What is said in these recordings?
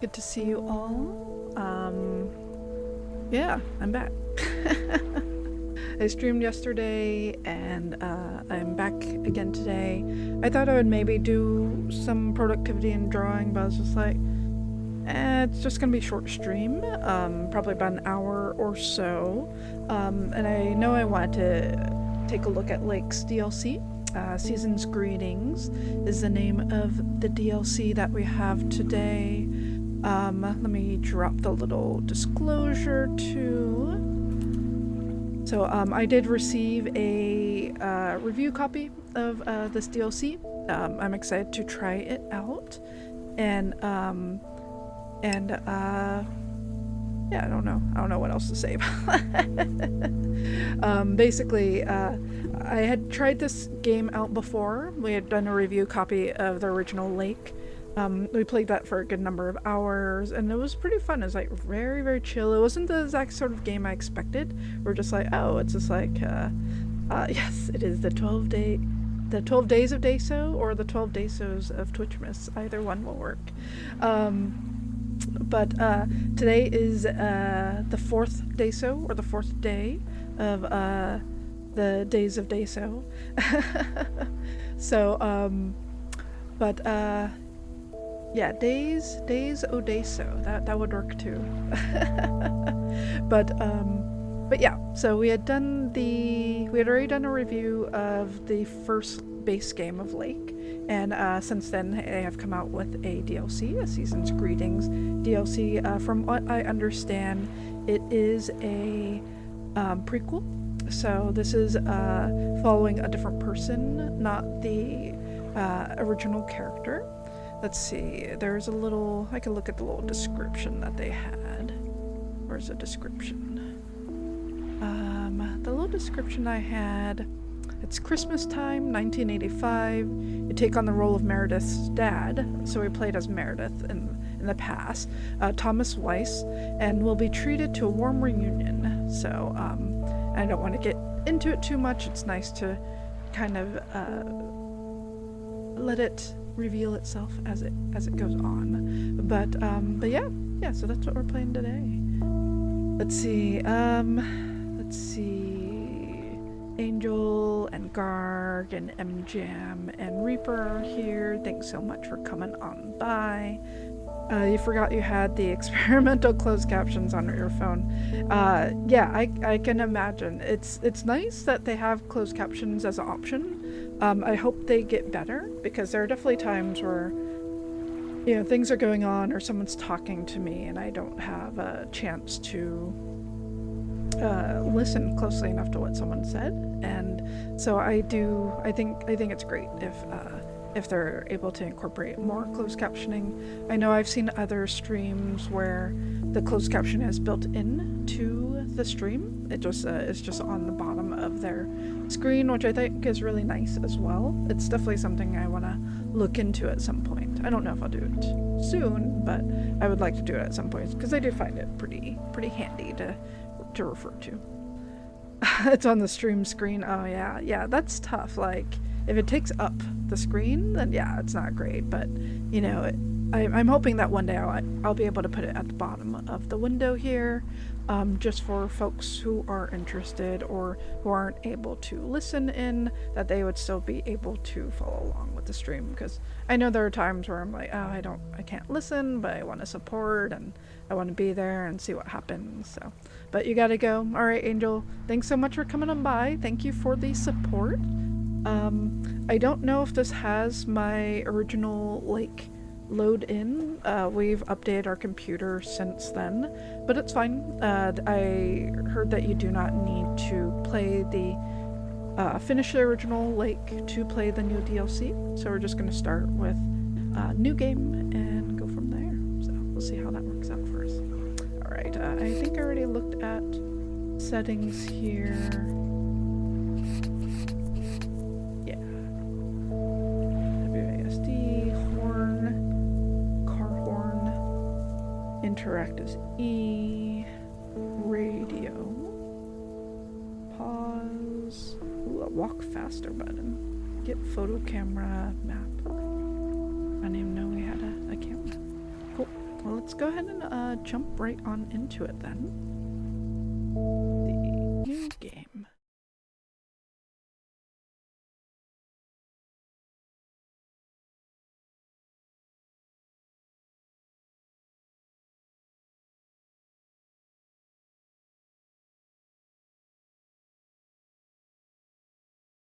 Good to see you all. Yeah, I'm back. I streamed yesterday and I'm back again today. I thought I would maybe do some productivity and drawing, but I was just like, it's just gonna be a short stream, probably about an hour or so. And I know I wanted to take a look at Lake's DLC. Season's Greetings is the name of the DLC that we have today. Let me drop the little disclosure too. So I did receive a review copy of this DLC. I'm excited to try it out, and yeah, I don't know what else to say about it. Basically, I had tried this game out before. We had done a review copy of the original Lake. We played that for a good number of hours, and it was pretty fun. It was like very, very chill. It wasn't the exact sort of game I expected. We're just like, oh, it's just like, yes, it is the 12 days of Dayso or the 12 Daysos of Twitchmas. Either one will work. But today is the fourth Dayso, or the fourth day of the days of Dayso. So, but yeah, days Odeso. That would work too. But yeah, so we had already done a review of the first base game of Lake, and since then they have come out with a DLC, a Season's Greetings DLC. From what I understand, it is a prequel. So this is following a different person, not the original character. Let's see, there's a little, I can look at the little description that they had. Where's the description? The little description I had, it's Christmas time, 1985. You take on the role of Meredith's dad, so he played as Meredith in the past, Thomas Weiss, and will be treated to a warm reunion. So I don't want to get into it too much. It's nice to kind of let it reveal itself as it goes on. But yeah, so that's what we're playing today. Let's see, Angel and Garg and MJam and Reaper are here. Thanks so much for coming on by. You forgot you had the experimental closed captions on your phone. Yeah, I can imagine. It's nice that they have closed captions as an option. I hope they get better, because there are definitely times where, you know, things are going on or someone's talking to me and I don't have a chance to listen closely enough to what someone said. And so I think it's great if they're able to incorporate more closed captioning. I know I've seen other streams where the closed caption is built into the stream. It just is just on the bottom of their screen, which I think is really nice as well. It's definitely something I want to look into at some point. I don't know if I'll do it soon, but I would like to do it at some point, because I do find it pretty handy to refer to. It's on the stream screen. Oh yeah, that's tough. Like, if it takes up the screen, then yeah, it's not great. But you know, I'm hoping that one day I'll be able to put it at the bottom of the window here, just for folks who are interested or who aren't able to listen in, that they would still be able to follow along with the stream. Because I know there are times where I'm like, oh, I can't listen, but I want to support and I want to be there and see what happens. So, but you gotta go. All right, Angel, thanks so much for coming on by. Thank you for the support. I don't know if this has my original Lake load in. We've updated our computer since then, but it's fine. I heard that you do not need to play finish the original Lake to play the new DLC. So we're just going to start with a new game and go from there. So we'll see how that works out first. All right, I think I already looked at settings here. Interact is E, radio, pause, ooh, a walk faster button, get photo camera, map. I didn't even know we had a camera. Cool. Well, let's go ahead and jump right on into it then. The new game.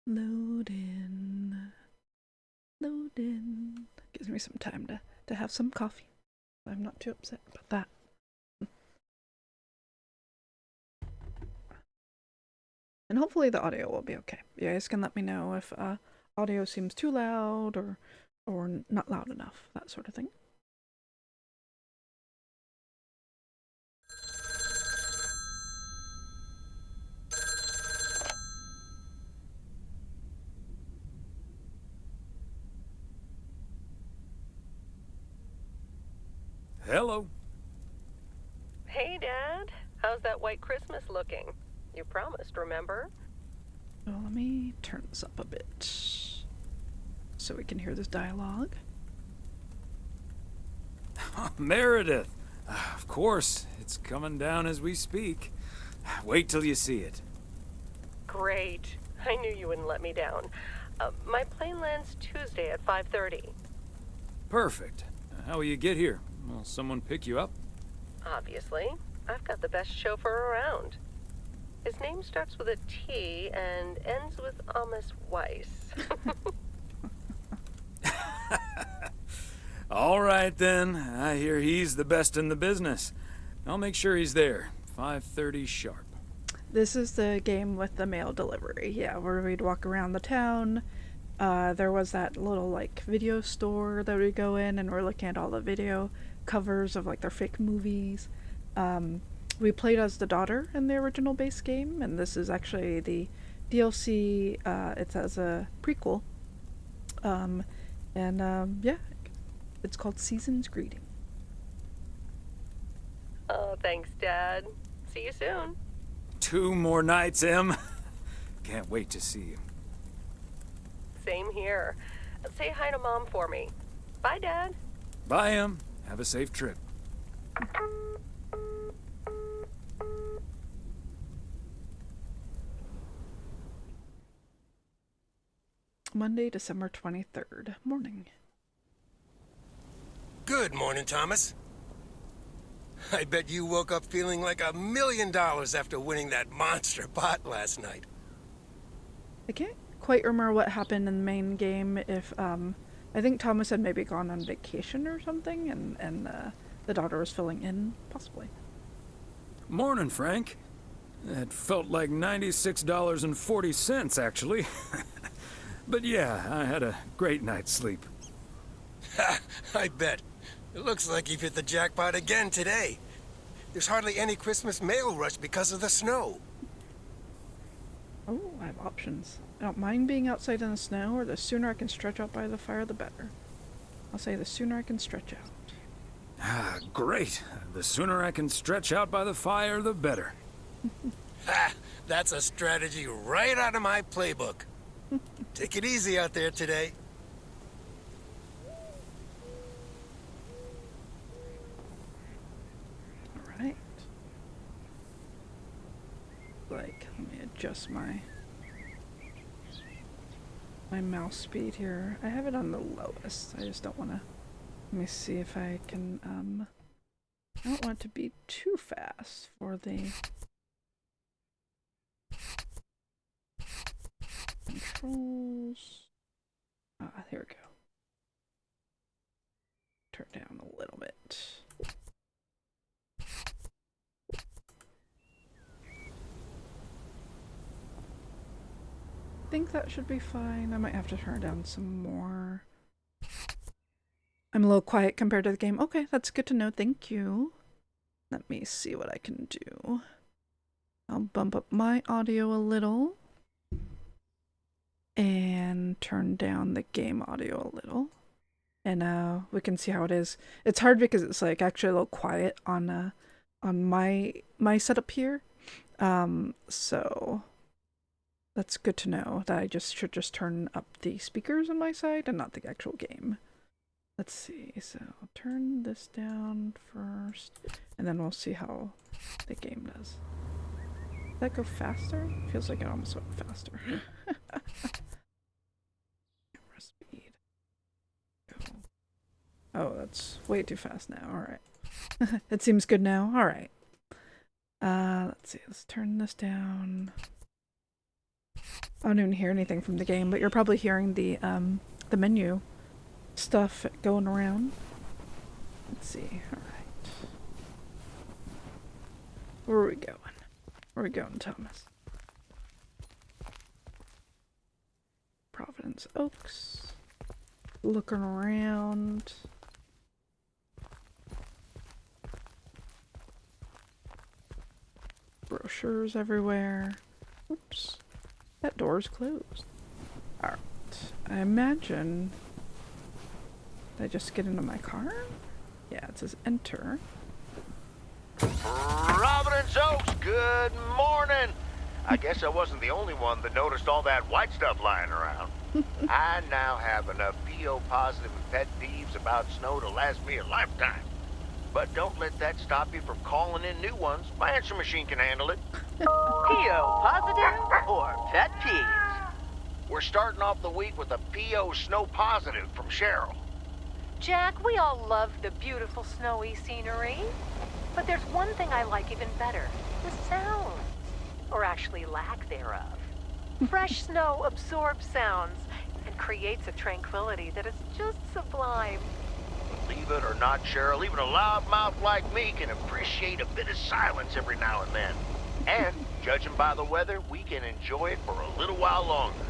Load in. Load in. Gives me some time to have some coffee. I'm not too upset about that. And hopefully the audio will be okay. You guys can let me know if audio seems too loud or not loud enough, that sort of thing. Hello. Hey, Dad. How's that white Christmas looking? You promised, remember? So let me turn this up a bit so we can hear this dialogue. Meredith. Of course, it's coming down as we speak. Wait till you see it. Great. I knew you wouldn't let me down. My plane lands Tuesday at 5:30. Perfect. How will you get here? Will someone pick you up? Obviously. I've got the best chauffeur around. His name starts with a T and ends with Amos Weiss. All right, then. I hear he's the best in the business. I'll make sure he's there. 5:30 sharp. This is the game with the mail delivery, yeah, where we'd walk around the town. There was that little, like, video store that we'd go in, and we're looking at all the video covers of, like, their fake movies. We played as the daughter in the original base game, and this is actually the DLC. It's as a prequel. Yeah, it's called Season's Greeting. Oh, thanks, Dad. See you soon. 2 more nights, Em. Can't wait to see you. Same here. Say hi to Mom for me. Bye, Dad. Bye, Em. Have a safe trip. Monday, December 23rd, morning. Good morning, Thomas. I bet you woke up feeling like $1 million after winning that monster pot last night. I can't quite remember what happened in the main game. If I think Thomas had maybe gone on vacation or something, and the daughter was filling in, possibly. Morning, Frank. It felt like $96.40, actually. But yeah, I had a great night's sleep. Ha! I bet. It looks like you've hit the jackpot again today. There's hardly any Christmas mail rush because of the snow. Oh, I have options. I don't mind being outside in the snow, or the sooner I can stretch out by the fire, the better. I'll say the sooner I can stretch out. Ah, great. The sooner I can stretch out by the fire, the better. Ha! That's a strategy right out of my playbook. Take it easy out there today. Alright. Like, let me adjust my mouse speed here. I have it on the lowest. I just don't want to. Let me see if I can, I don't want it to be too fast for the controls. Here we go. Turn down a little bit. I think that should be fine. I might have to turn it down some more. I'm a little quiet compared to the game. Okay, that's good to know. Thank you. Let me see what I can do. I'll bump up my audio a little. And turn down the game audio a little. And we can see how it is. It's hard because it's like actually a little quiet on my setup here. So that's good to know that I should just turn up the speakers on my side and not the actual game. Let's see. So I'll turn this down first, and then we'll see how the game does. Did that go faster? Feels like it almost went faster. Camera speed. Go. Oh, that's way too fast now. Alright. It seems good now. Alright. Let's see. Let's turn this down. I don't even hear anything from the game, but you're probably hearing the menu stuff going around. Let's see. Alright. Where are we going? Where are we going, Thomas? Providence Oaks. Looking around. Brochures everywhere. Oops. That door's closed. Alright. I imagine... Did I just get into my car? Yeah, it says enter. Providence Oaks, good morning. I guess I wasn't the only one that noticed all that white stuff lying around. I now have enough PO positive and pet peeves about snow to last me a lifetime. But don't let that stop you from calling in new ones. My answer machine can handle it. PO positive or pet peeves? We're starting off the week with a PO snow positive from Cheryl. Jack, we all love the beautiful snowy scenery. But there's one thing I like even better. The sounds. Or actually lack thereof. Fresh snow absorbs sounds and creates a tranquility that is just sublime. Believe it or not, Cheryl, even a loudmouth like me can appreciate a bit of silence every now and then. And, judging by the weather, we can enjoy it for a little while longer.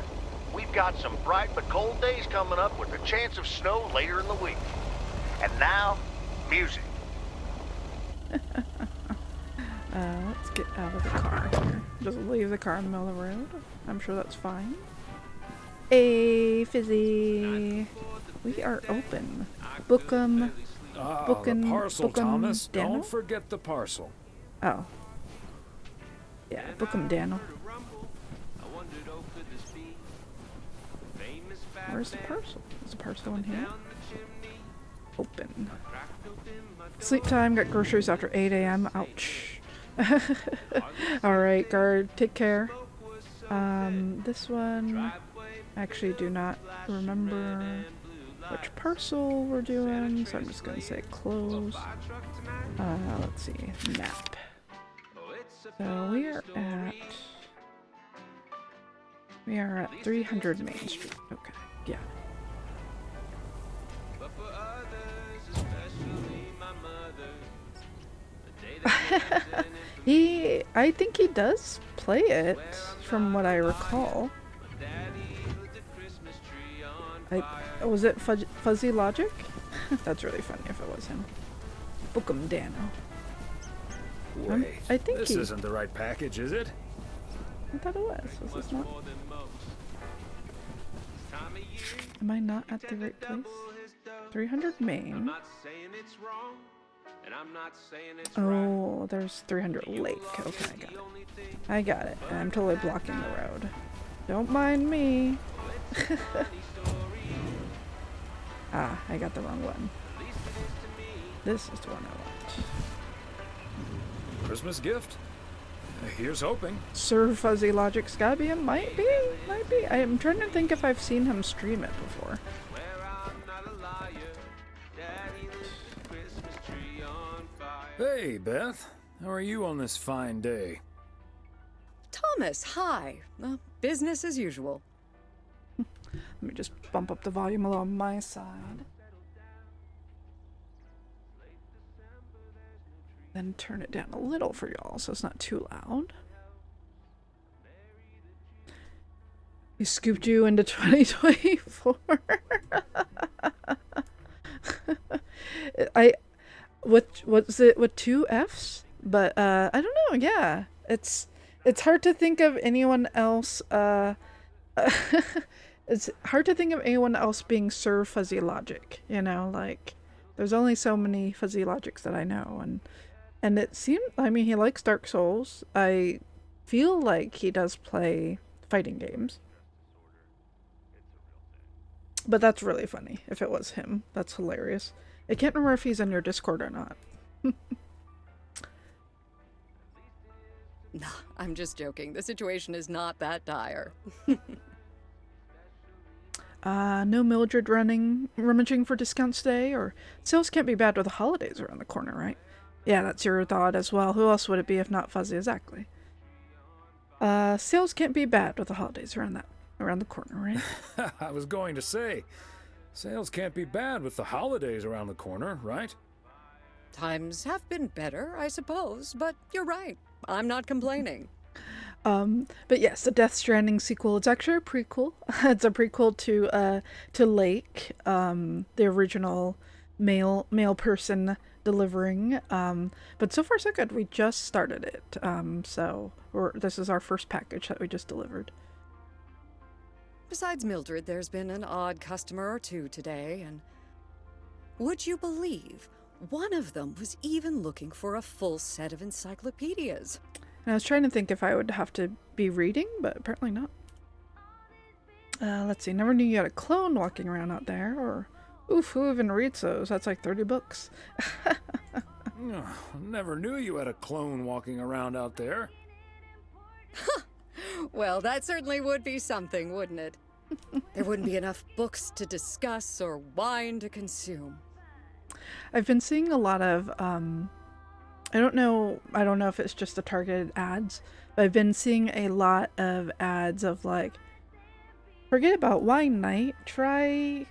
We've got some bright but cold days coming up with a chance of snow later in the week. And now, music. Let's get out of the car here. Just leave the car in the middle of the road. I'm sure that's fine. Hey, Fizzy. We are open. Book 'em. The parcel, book 'em, Thomas. Daniel? Don't forget the parcel. Oh. Yeah, book 'em, Daniel. Where's the parcel? Is the parcel in here? Open. Sleep time. Got groceries after 8 a.m. Ouch. Alright, guard. Take care. This one... I actually do not remember which parcel we're doing, so I'm just gonna say close. Let's see. Map. So we are at 300 Main Street. Okay. Yeah. I think he does play it, from what I recall. Was it Fuzzy Logic? That's really funny if it was him. Book 'em, Dano. Wait, I think this isn't the right package, is it? I thought it was. Was this not? Am I not at the right place? 300 Main. Oh, there's 300 Lake. Okay, I got it. I got it. I'm totally blocking the road. Don't mind me. Ah, I got the wrong one. This is the one I want. Christmas gift? Here's hoping. Sir Fuzzy Logic's gotta be him. Might be. I'm trying to think if I've seen him stream it before. Hey, Beth. How are you on this fine day? Thomas, hi. Business as usual. Let me just bump up the volume along my side. Then turn it down a little for y'all so it's not too loud. He scooped you into 2024. What's it with 2 F's? But I don't know, yeah. It's hard to think of anyone else it's hard to think of anyone else being Sir Fuzzy Logic, you know, like there's only so many Fuzzy Logics that I know, and it seems, I mean, he likes Dark Souls. I feel like he does play fighting games. But that's really funny if it was him. That's hilarious. I can't remember if he's in your Discord or not. Nah, I'm just joking. The situation is not that dire. No Mildred rummaging for discounts today, or sales can't be bad with the holidays around the corner, right? Yeah, that's your thought as well. Who else would it be if not Fuzzy? Exactly. Sales can't be bad with the holidays around the corner, right? I was going to say, sales can't be bad with the holidays around the corner, right? Times have been better, I suppose, but you're right. I'm not complaining. But yes, the Death Stranding sequel. It's actually a prequel. It's a prequel to Lake, the original male person delivering. But so far so good. We just started it. This is our first package that we just delivered. Besides Mildred, there's been an odd customer or two today, and would you believe one of them was even looking for a full set of encyclopedias? And I was trying to think if I would have to be reading, but apparently not. Let's see. Never knew you had a clone walking around out there, or... Oof, who even reads those? That's like 30 books. Never knew you had a clone walking around out there. Well, that certainly would be something, wouldn't it? There wouldn't be enough books to discuss or wine to consume. I've been seeing a lot of, I don't know if it's just the targeted ads, but I've been seeing a lot of ads of like, forget about wine night, try,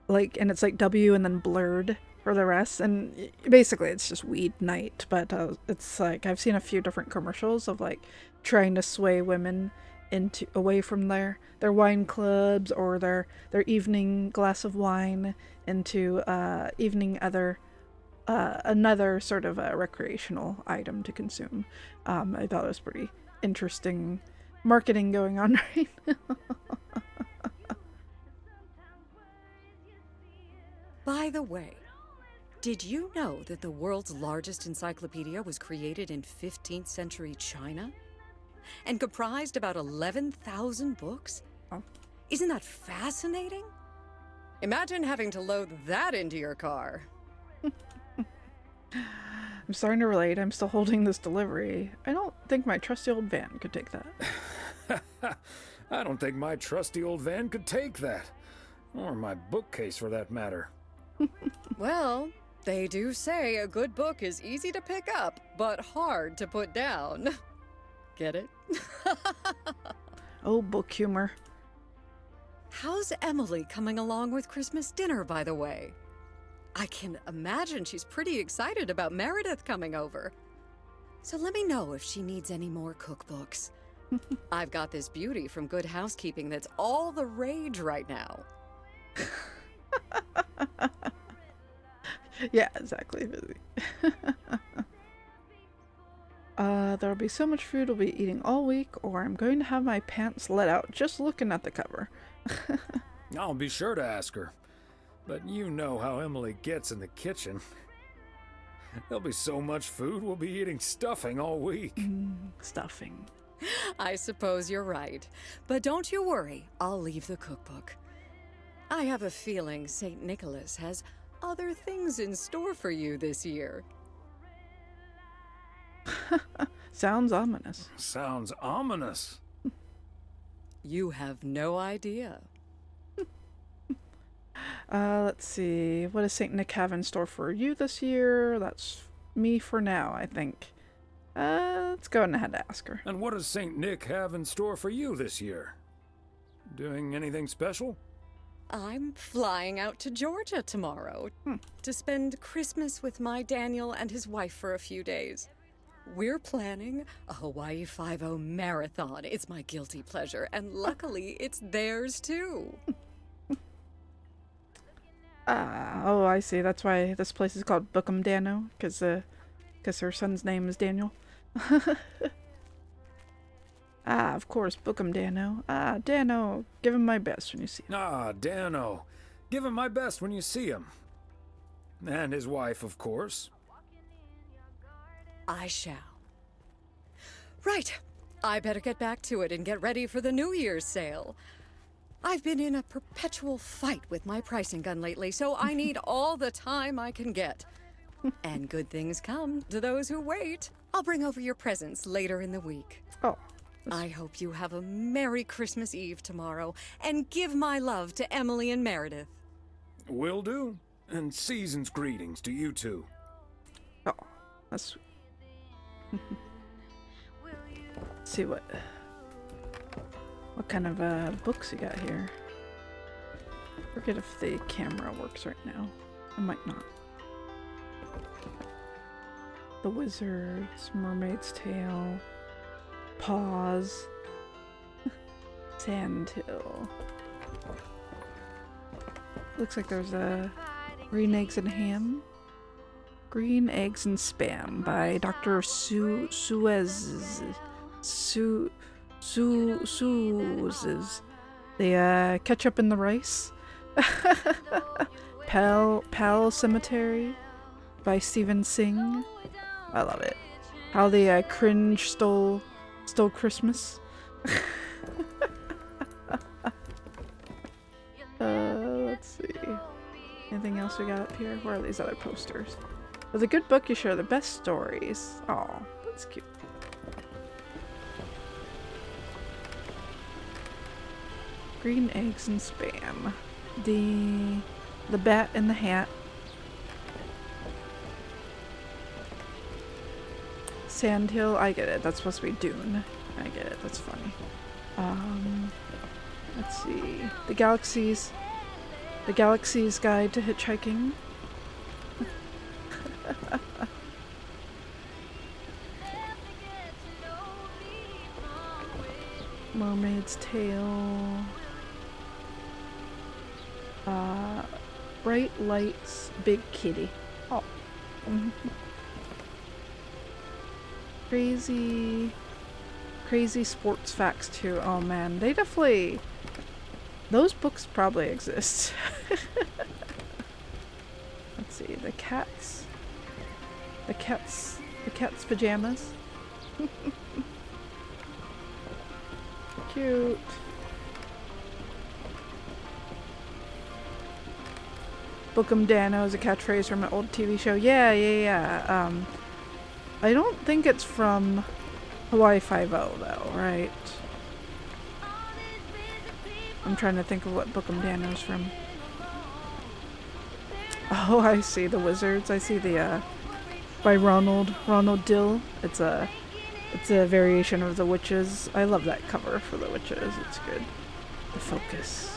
like, and it's like W and then blurred for the rest, and basically it's just weed night, but it's like, I've seen a few different commercials of like trying to sway women away from their wine clubs or their evening glass of wine into another sort of a recreational item to consume. I thought it was pretty interesting marketing going on right now. By the way, did you know that the world's largest encyclopedia was created in 15th century China? And comprised about 11,000 books? Oh. Isn't that fascinating? Imagine having to load that into your car. I'm starting to relate. I'm still holding this delivery. I don't think my trusty old van could take that. I don't think my trusty old van could take that. Or my bookcase, for that matter. Well, they do say a good book is easy to pick up, but hard to put down. Get it? Oh, book humor. How's Emily coming along with Christmas dinner, by the way? I can imagine she's pretty excited about Meredith coming over. So let me know if she needs any more cookbooks. I've got this beauty from Good Housekeeping that's all the rage right now. Yeah, exactly. There'll be so much food I'll be eating all week, or I'm going to have my pants let out just looking at the cover. I'll be sure to ask her. But you know how Emily gets in the kitchen. There'll be so much food, we'll be eating stuffing all week. Stuffing. I suppose you're right. But don't you worry, I'll leave the cookbook. I have a feeling St. Nicholas has other things in store for you this year. Sounds ominous. Sounds ominous. You have no idea. Let's see. What does St. Nick have in store for you this year? That's me for now, I think. Let's go ahead and ask her. And what does St. Nick have in store for you this year? Doing anything special? I'm flying out to Georgia tomorrow to spend Christmas with my Daniel and his wife for a few days. We're planning a Hawaii 5-0 marathon. It's my guilty pleasure, and luckily it's theirs too. Oh, I see. That's why this place is called Bookham Dano, because her son's name is Daniel. Of course, Bookham Dano. Dano, give him my best when you see him. Dano. Give him my best when you see him. And his wife, of course. I shall. Right. I better get back to it and get ready for the New Year's sale. I've been in a perpetual fight with my pricing gun lately, so I need all the time I can get. And good things come to those who wait. I'll bring over your presents later in the week. Oh. I hope you have a Merry Christmas Eve tomorrow, and give my love to Emily and Meredith. Will do. And season's greetings to you two. Oh, that's sweet. Let's see what kind of books you got here. Forget if the camera works right now. It might not. The Wizards, Mermaid's Tale, Pause, Sandhill. Looks like there's a Green Eggs and Ham. Green Eggs and Spam by Dr. Suez. The Ketchup in the Rice. Pal Cemetery by Stephen Singh. I love it. How the cringe stole Christmas. Let's see. Anything else we got up here? Where are these other posters? With a good book, you share the best stories. Oh, that's cute. Green Eggs and Spam. The Bat in the Hat. Sandhill, I get it. That's supposed to be Dune. I get it. That's funny. Let's see. The Galaxy's Guide to Hitchhiking. Mermaid's Tale. Bright Lights, Big Kitty. Oh. Crazy Sports Facts too. Oh man, they definitely... Those books probably exist. Let's see, the cat's pajamas. Cute. Bookum Dano is a catchphrase from an old TV show. Yeah. I don't think it's from Hawaii Five-0 though, right? I'm trying to think of what Bookum Dano's from. Oh, I see the Wizards. I see the by Ronald Dill. It's a variation of the Witches. I love that cover for the Witches. It's good. The Focus.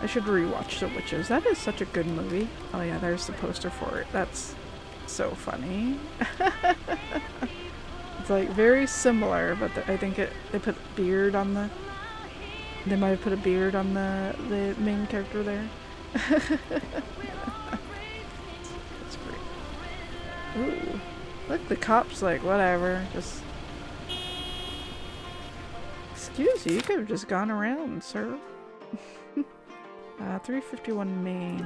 I should rewatch The Witches. That is such a good movie. Oh yeah, there's the poster for it. That's so funny. It's like very similar, but I think they put beard on the... They might have put a beard on the main character there. That's great. Ooh. Look, the cop's like, whatever. Just... Excuse you, you could have just gone around, sir. 351 Main.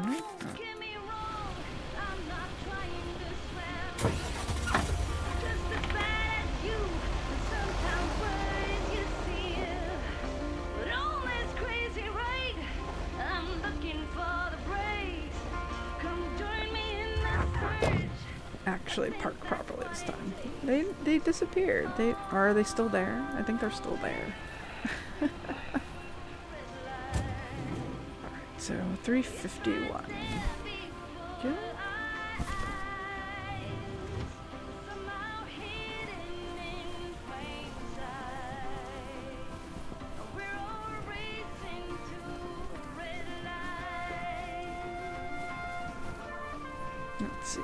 Actually parked properly this time. They disappeared. Are they still there? I think they're still there. So 351. Yeah. Let's see,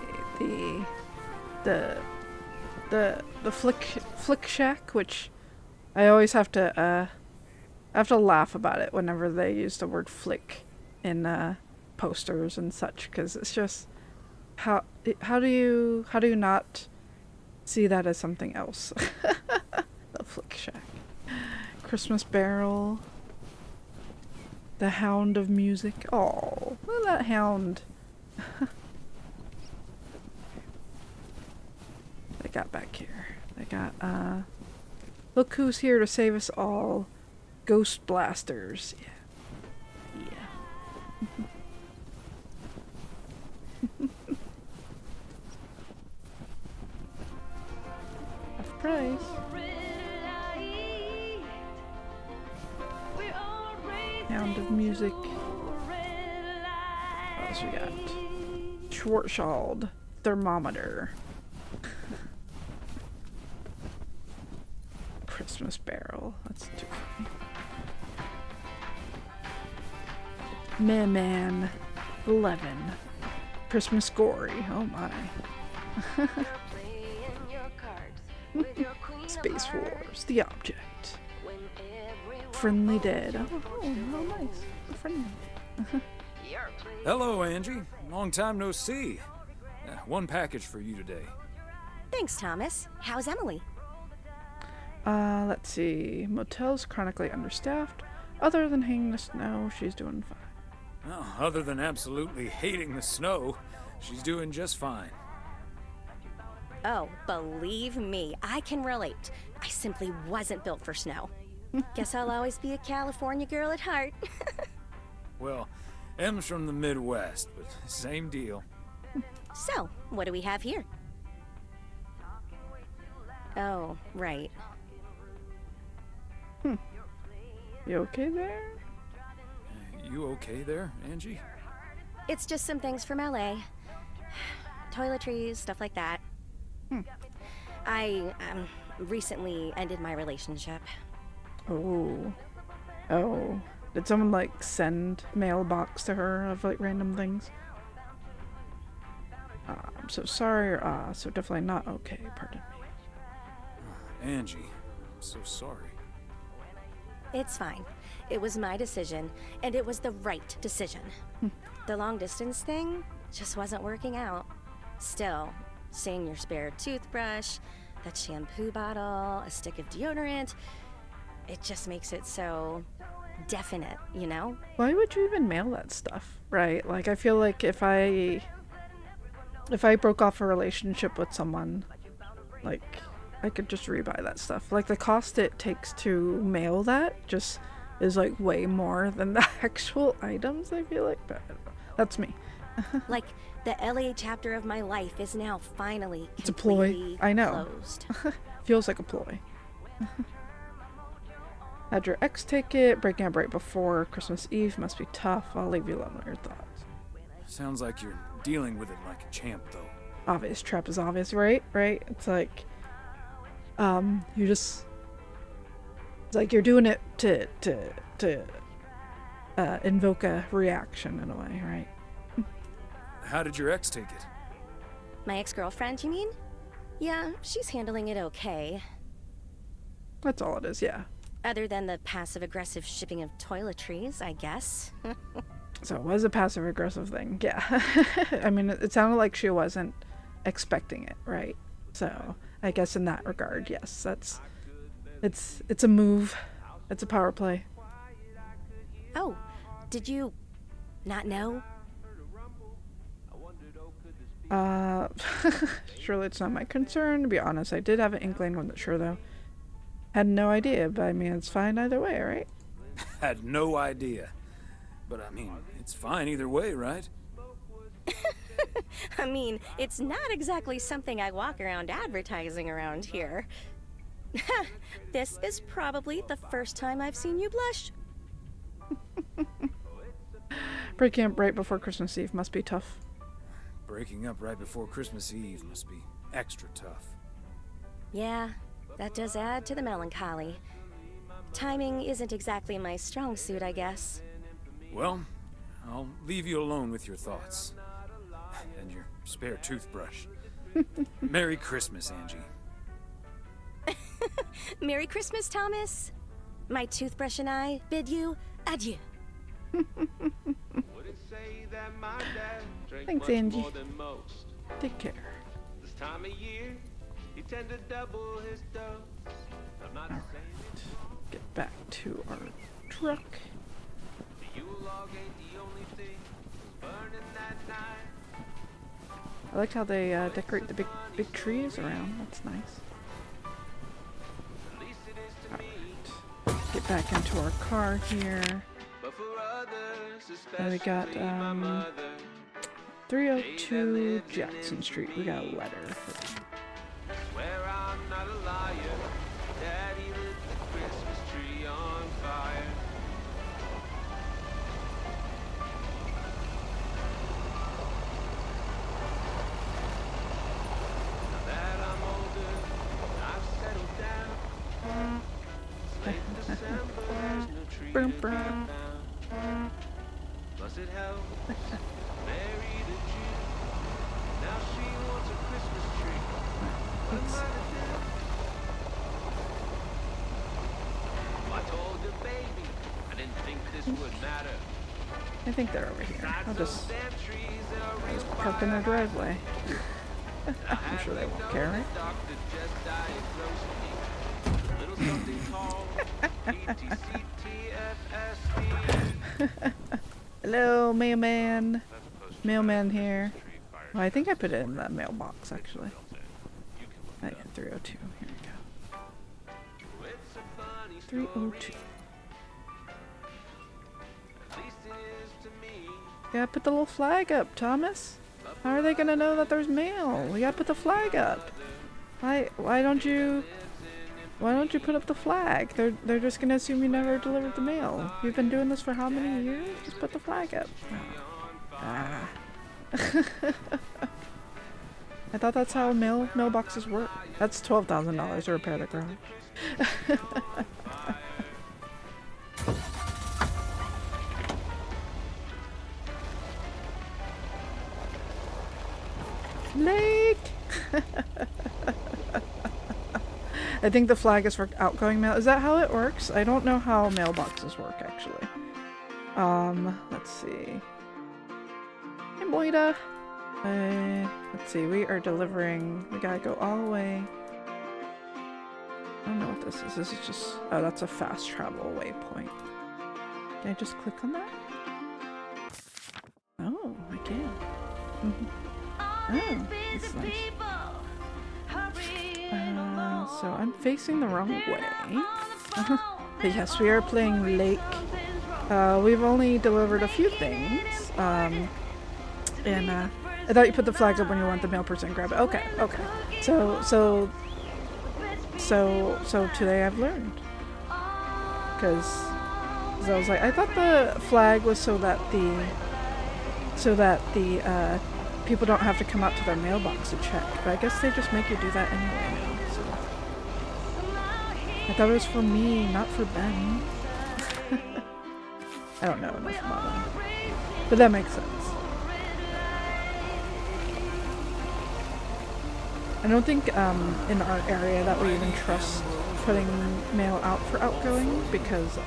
the Flick Shack, which I always have to laugh about it whenever they use the word flick in posters and such, because it's just how do you not see that as something else? The Flick Shack, Christmas Barrel, the Hound of Music. Oh, look at that hound. What I got back here? They got, look who's here to save us all. Ghost blasters. Yeah. Yeah. Half price. Sound of music. What else we got? Schwarzschild thermometer. Christmas barrel. That's too funny. Man 11. Christmas gory. Oh my. Space Wars. The object. Friendly dead. Oh, nice. Friendly. Hello, Angie. Long time no see. One package for you today. Thanks, Thomas. How's Emily? Let's see. Motel's chronically understaffed. Other than hating the snow, she's doing fine. Well, other than absolutely hating the snow, she's doing just fine. Oh, believe me, I can relate. I simply wasn't built for snow. Guess I'll always be a California girl at heart. Well, Em's from the Midwest, but same deal. So, what do we have here? Oh, right. You okay there? You okay there, Angie? It's just some things from LA. Toiletries, stuff like that. I, recently ended my relationship. Oh. Did someone like send mailbox to her of like random things? I'm so sorry. So definitely not okay. Pardon me. Angie, I'm so sorry. It's fine. It was my decision, and it was the right decision. The long distance thing just wasn't working out. Still, seeing your spare toothbrush, that shampoo bottle, a stick of deodorant, it just makes it so definite, you know? Why would you even mail that stuff, right? Like, I feel like if I broke off a relationship with someone, like, I could just rebuy that stuff. Like, the cost it takes to mail that just is, like, way more than the actual items, I feel like. But I don't know. That's me. Like, the LA chapter of my life is now finally It's a ploy. completely I know. closed. Feels like a ploy. Had your ex take it. Breaking up right before Christmas Eve must be tough. I'll leave you alone with your thoughts. Sounds like you're dealing with it like a champ, though. Obvious trap is obvious, right? Right? It's like, you just, it's like you're doing it to invoke a reaction in a way, right? How did your ex take it? My ex-girlfriend, you mean? Yeah, she's handling it okay. That's all it is, yeah. Other than the passive-aggressive shipping of toiletries, I guess. So it was a passive-aggressive thing, yeah. I mean, it sounded like she wasn't expecting it, right? So I guess in that regard, yes, it's a move. It's a power play. Oh, did you not know? Surely it's not my concern. To be honest, I did have an inkling, wasn't sure though. Had no idea, but I mean, it's fine either way, right? Had no idea. But I mean, it's fine either way, right? I mean, it's not exactly something I walk around advertising around here. This is probably the first time I've seen you blush. Breaking up right before Christmas Eve must be tough. Breaking up right before Christmas Eve must be extra tough. Yeah, that does add to the melancholy. Timing isn't exactly my strong suit, I guess. Well, I'll leave you alone with your thoughts. And your spare toothbrush. Merry Christmas, Angie. Merry Christmas, Thomas. My toothbrush and I bid you adieu. Thanks, Angie. Take care. This time of year, he tend to double his dose. I'm not Alright. Get back to our truck. the Yule log ain't the only thing burning that night. I like how they decorate the big trees around. That's nice. get back into our car here. We got 302 Jackson Street. We got a letter. Swear I'm not a liar. Daddy lit the Christmas tree on fire. Now that I'm older, I've settled down. It's late December, there's no tree to be found. Plus it helps Mary to June. Now she wants a Christmas tree. What am I to do? I told the baby I didn't think this would matter. I think they're over here. I'll just park in their driveway. I'm sure they won't care, right? Doctor just diagnosed me. A little something called PTCTFSD. Hello, mailman. Mailman here. Well, I think I put it in the mailbox, actually. Oh, yeah, 302. Here we go. 302. Gotta put the little flag up, Thomas. How are they gonna know that there's mail? We gotta put the flag up. Why don't you put up the flag? They're just gonna assume you never delivered the mail. You've been doing this for how many years? Just put the flag up. Ah. I thought that's how mailboxes work. That's $12,000 to repair the garage. Lake! I think the flag is for outgoing mail. Is that how it works? I don't know how mailboxes work, actually. Let's see. Hey, Moida! Let's see, we are delivering. We gotta go all the way. I don't know what this is. This is just... Oh, that's a fast travel waypoint. Can I just click on that? Oh, I can. Oh, that's nice. So I'm facing the wrong way. But yes, we are playing Lake. We've only delivered a few things. And I thought you put the flag up when you want the mail person to grab it. Okay, okay. So today I've learned. Because I was like, I thought the flag was so that the people don't have to come out to their mailbox to check. But I guess they just make you do that anyway now. So I thought it was for me, not for them. I don't know enough about them. But that makes sense. I don't think in our area that we even trust putting mail out for outgoing because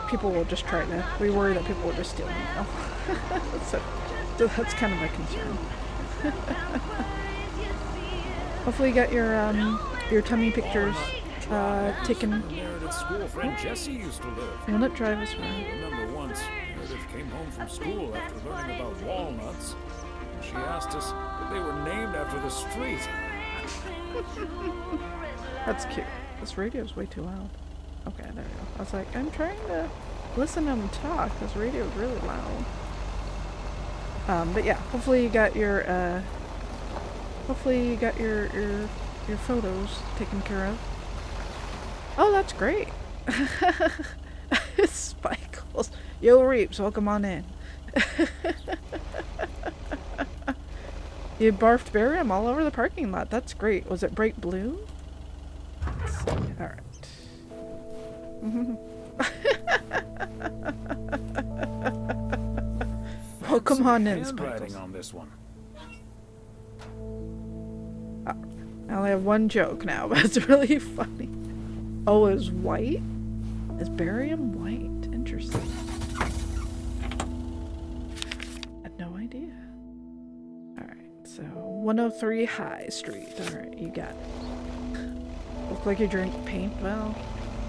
people will just try to. We worry that people will just steal mail. so that's kind of my concern. Hopefully you got your tummy pictures taken. Meredith's school friend Jessie used to live. Will it drive us I around? remember once Meredith came home from school after learning about walnuts. She asked us if they were named after the street. That's cute. This radio's way too loud. Okay, there we go. I was like, I'm trying to listen to them talk. This radio's really loud. But yeah, hopefully you got your photos taken care of. Oh, that's great. Spikles. Yo, Reeps, welcome on in. You barfed barium all over the parking lot. That's great. Was it bright blue? Let's see. Alright. Welcome on in, Handwriting Sparkles. on this one. I only have one joke now, but it's really funny. Oh, is white? Is barium white? Interesting. Had no idea. Alright, so 103 High Street. Alright, you got it. Look like you drink paint? Well,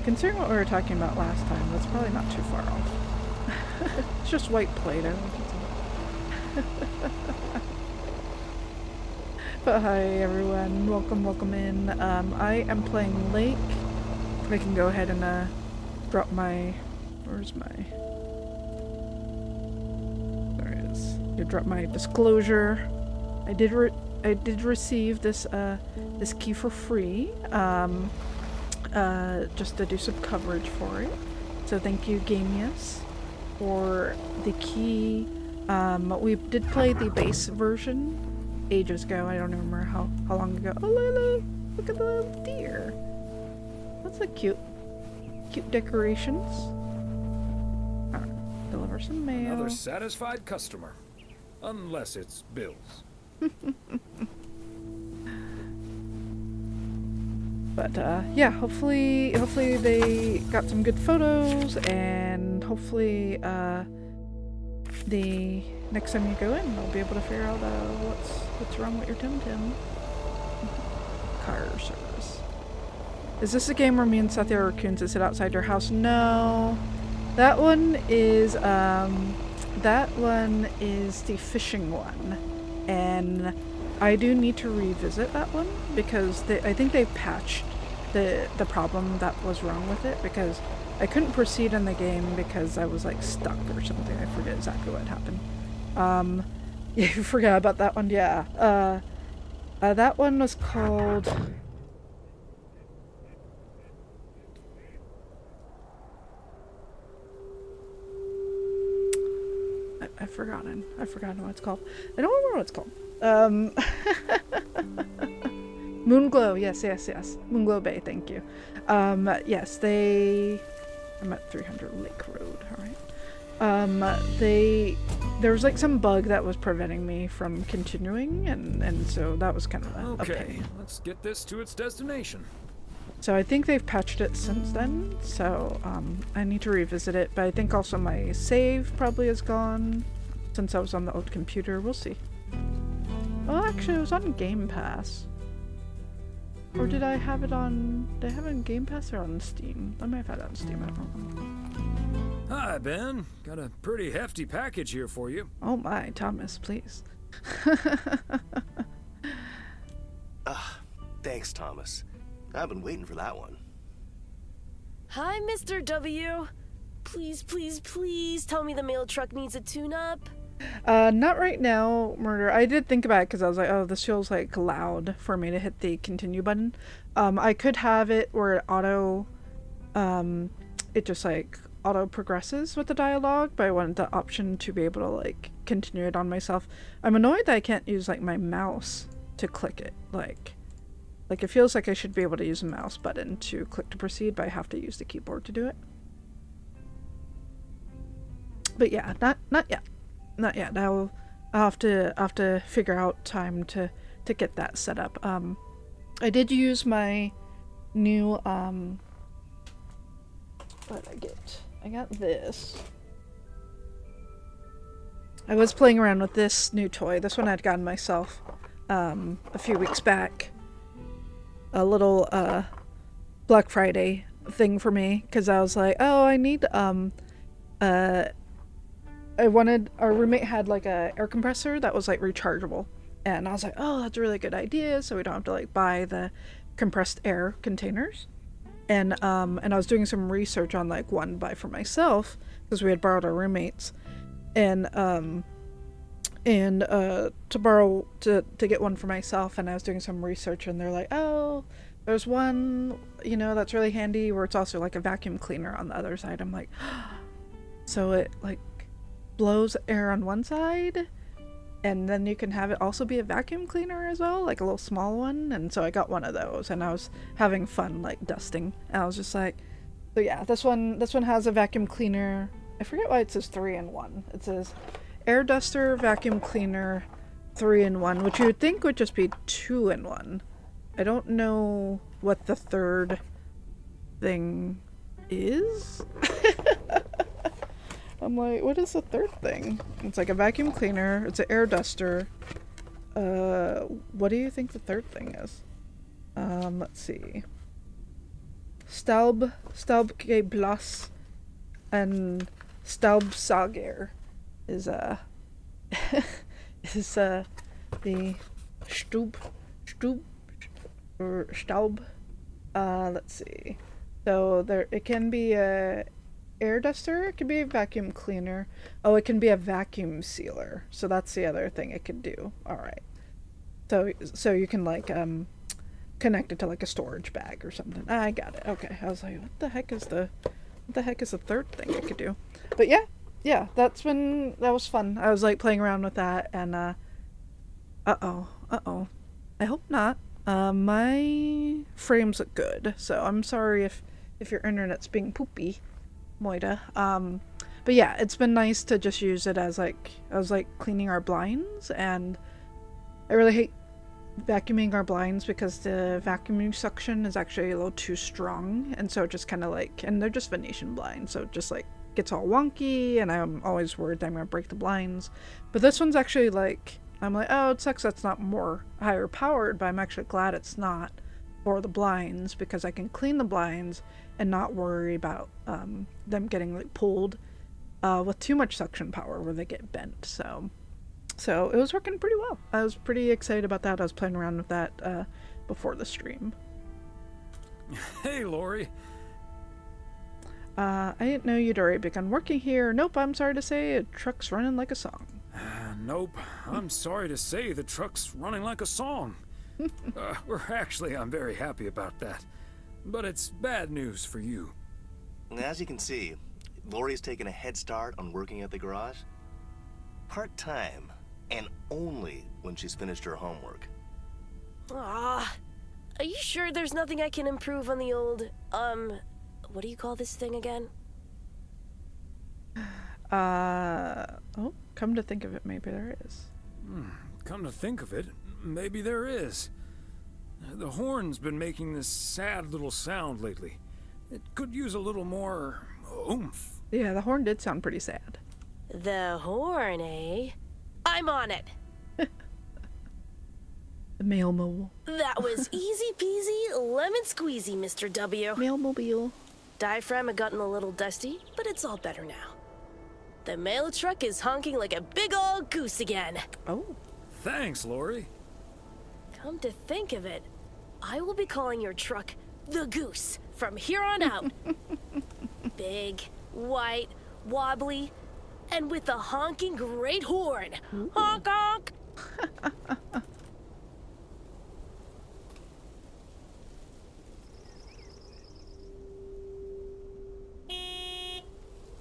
considering what we were talking about last time, that's probably not too far off. It's just white Play-Doh. But hi everyone, welcome in. I am playing Lake. I can go ahead and drop my. Where's my? There it is. You drop my disclosure. I did receive this this key for free. Just to do some coverage for it. So thank you, Gamious, for the key. We did play the base version ages ago. I don't remember how long ago. Oh, look at the little deer. That's a cute decorations. Alright, deliver some mail. Another satisfied customer. Unless it's Bill's. But yeah, hopefully they got some good photos, and hopefully the next time you go in, they'll be able to figure out what's wrong with your Tim Tim. Car service. Is this a game where me and Satya are raccoons that sit outside your house? No, that one is the fishing one, and I do need to revisit that one because I think they've patched the problem that was wrong with it, because I couldn't proceed in the game because I was like stuck or something. I forget exactly what happened. Yeah, you forgot about that one. Yeah. That one was called. I've forgotten what it's called. I don't remember what it's called. Moonglow, yes. Moonglow Bay, thank you. Yes, I'm at 300 Lake Road, alright. There was like some bug that was preventing me from continuing, and so that was kind of a pain. Let's get this to its destination. So I think they've patched it since then, so I need to revisit it, but I think also my save probably is gone since I was on the old computer. We'll see. Oh, actually, it was on Game Pass. Or did I have it on Game Pass or on Steam? I might have had it on Steam, I don't know. Hi, Ben. Got a pretty hefty package here for you. Oh my, Thomas, please. Thanks, Thomas. I've been waiting for that one. Hi, Mr. W. Please tell me the mail truck needs a tune-up. Not right now, Murder. I did think about it because I was like, oh, this feels like loud for me to hit the continue button. I could have it where it just like auto progresses with the dialogue, but I wanted the option to be able to like continue it on myself. I'm annoyed that I can't use like my mouse to click it. Like it feels like I should be able to use a mouse button to click to proceed, but I have to use the keyboard to do it. But yeah, not yet. Not yet. I'll have to figure out time to get that set up. I did use my new what did I get? I got this. I was playing around with this new toy. This one I'd gotten myself a few weeks back. A little Black Friday thing for me, because I was like, oh, I need our roommate had like a air compressor that was like rechargeable, and I was like, oh, that's a really good idea, so we don't have to like buy the compressed air containers. And I was doing some research on like one to buy for myself because we had borrowed our roommates, and to get one for myself, and I was doing some research, and they're like, oh, there's one, that's really handy where it's also like a vacuum cleaner on the other side. I'm like, so it like blows air on one side, and then you can have it also be a vacuum cleaner as well, like a little small one. And so I got one of those, and I was having fun like dusting, and I was just like, so yeah, this one has a vacuum cleaner. I forget why it says 3-in-1. It says air duster, vacuum cleaner, 3-in-1, which you would think would just be 2-in-1. I don't know what the third thing is. I'm like, what is the third thing? It's like a vacuum cleaner, it's an air duster. What do you think the third thing is? Let's see. Staubgeblas and Staubsauger is the Staub or Staub. Let's see. So there, it can be a air duster, it can be a vacuum cleaner. Oh, it can be a vacuum sealer. So that's the other thing it could do. All right. So you can like connect it to like a storage bag or something. I got it. Okay. I was like, what the heck is the third thing it could do? But yeah, that was fun. I was like playing around with that and uh-oh. I hope not. My frames look good, so I'm sorry if your internet's being poopy, Moida. But yeah, it's been nice to just use it as like, I was like cleaning our blinds, and I really hate vacuuming our blinds because the vacuuming suction is actually a little too strong, and so it just kind of like, and they're just Venetian blinds, so it just like gets all wonky, and I'm always worried that I'm gonna break the blinds. But this one's actually like, I'm like, oh, it sucks that's not more higher powered, but I'm actually glad it's not for the blinds, because I can clean the blinds and not worry about them getting like pulled with too much suction power where they get bent. So it was working pretty well. I was pretty excited about that. I was playing around with that before the stream. Hey, Lori. I didn't know you'd already begun working here. Nope, I'm sorry to say, a truck's running like a song. Nope, I'm sorry to say the truck's running like a song. I'm very happy about that. But it's bad news for you. As you can see, Lori's taken a head start on working at the garage. Part-time, and only when she's finished her homework. Ah, are you sure there's nothing I can improve on the old, what do you call this thing again? Oh, come to think of it, maybe there is. Come to think of it, maybe there is. The horn's been making this sad little sound lately. It could use a little more oomph. Yeah, the horn did sound pretty sad. The horn, eh? I'm on it. The mailmobile. That was easy peasy, lemon squeezy, Mr. W. Mailmobile. Diaphragm had gotten a little dusty, but it's all better now. The mail truck is honking like a big old goose again. Oh. Thanks, Lori. Come to think of it, I will be calling your truck the Goose from here on out. Big, white, wobbly, and with a honking great horn. Ooh. Honk honk!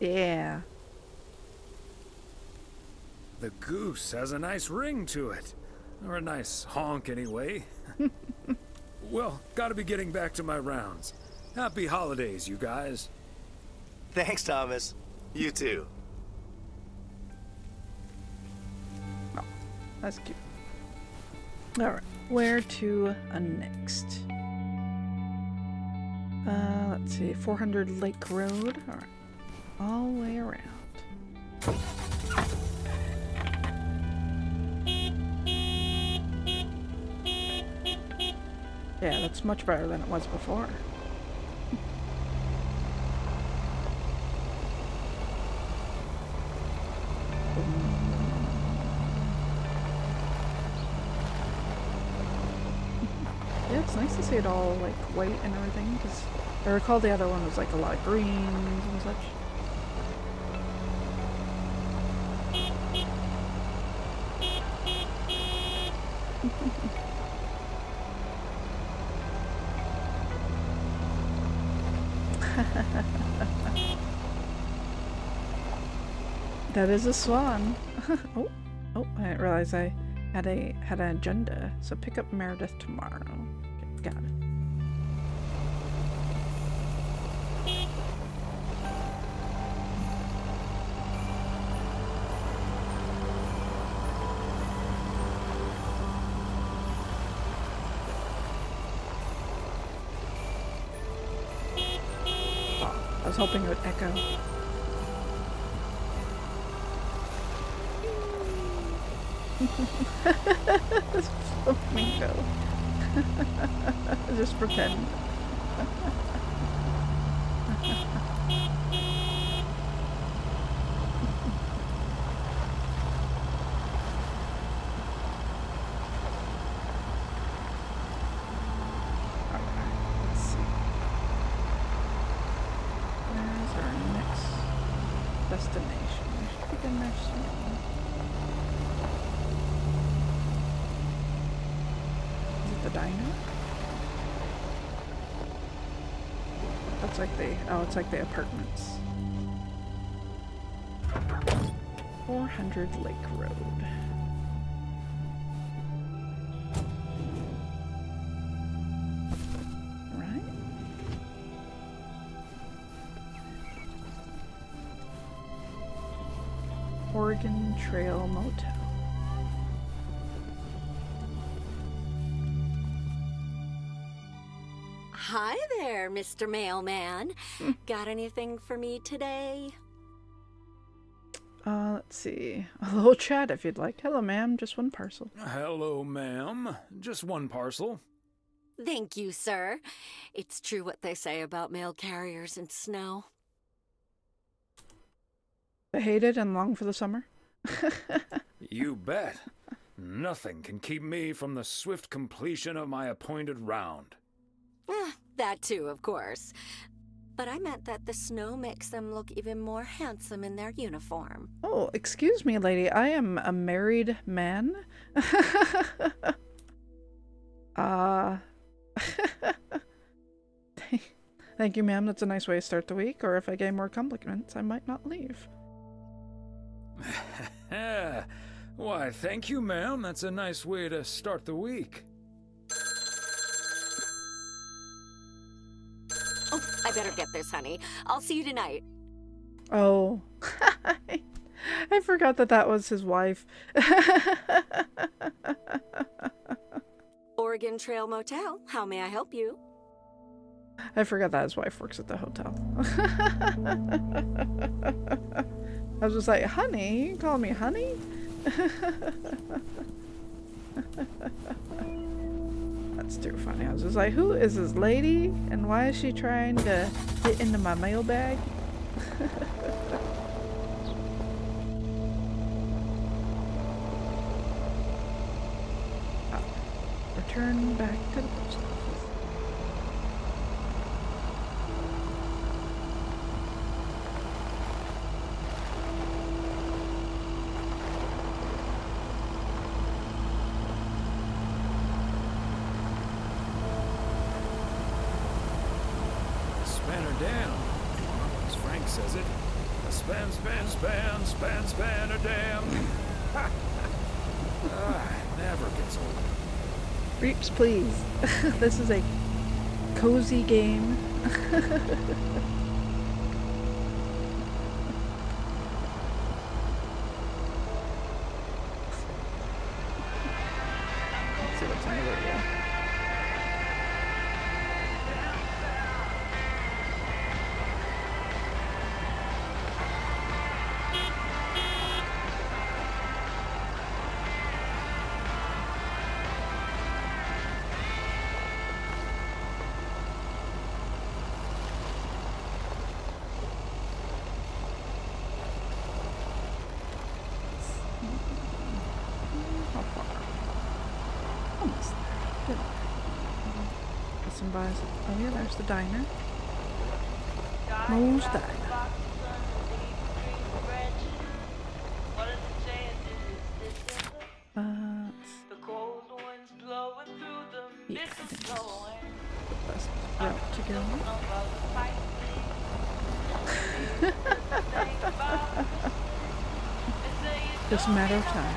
Yeah. The Goose has a nice ring to it. Or a nice honk, anyway. Well, gotta be getting back to my rounds. Happy holidays, you guys. Thanks, Thomas. You too. Oh, that's cute. Alright, where to next? Let's see, 400 Lake Road. Alright, all the way around. Yeah, that's much better than it was before. Yeah, it's nice to see it all like white and everything, because I recall the other one was like a lot of greens and such. That is a swan. Oh, I didn't realize I had an agenda. So pick up Meredith tomorrow. Okay, got it. Oh, I was hoping it would echo. Flamingo. Just pretend. destination. We should begin there soon. Is it the diner? That's like the, oh, it's like the apartments. 400 Lake Road. Right? Oregon Trail Motel. Hi there, Mr. Mailman. Got anything for me today? Let's see. A little chat if you'd like. Hello, ma'am. Just one parcel. Hello, ma'am. Just one parcel. Thank you, sir. It's true what they say about mail carriers and snow. They hate it and long for the summer. You bet. Nothing can keep me from the swift completion of my appointed round. That too, of course. But I meant that the snow makes them look even more handsome in their uniform. Oh, excuse me, lady. I am a married man. Thank you, ma'am. That's a nice way to start the week. Or if I get more compliments, I might not leave. Why, thank you, ma'am. That's a nice way to start the week. Oh, I better get this, honey. I'll see you tonight. Oh. I forgot that that was his wife. Oregon Trail Motel. How may I help you? I forgot that his wife works at the hotel. I was just like, honey? You call me honey? That's too funny. I was just like, who is this lady? And why is she trying to get into my mailbag? Return back to the post office. Says it. A span, a dam. Never gets old. Reaps, please. This is a cozy game. Let's see what's on the radio. Oh yeah, there's the diner. Moe's Diner. Yeah, I think that's the best route to go. Just a matter of time.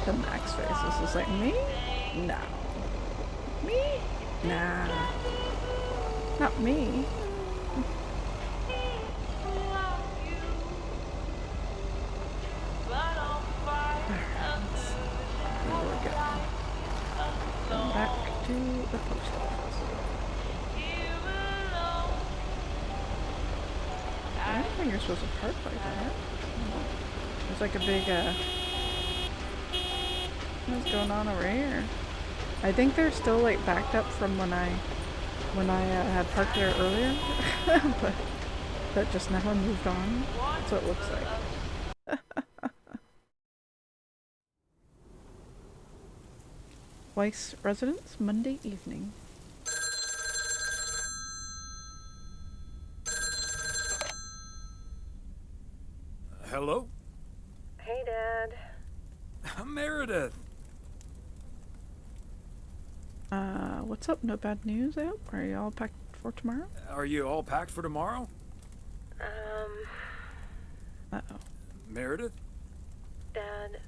The Max face is just like, me? No. Me? Nah. Not me. Back to the post office. I don't think you're supposed to park like that. There's like a big, what's going on over here? I think they're still like backed up from when I had parked there earlier, but just now I moved on. That's what it looks like. Weiss residence Monday evening. Hello? Hey, Dad. Meredith! What's up? No bad news, I hope? Are you all packed for tomorrow? Are you all packed for tomorrow? Uh-oh. Meredith? Dad,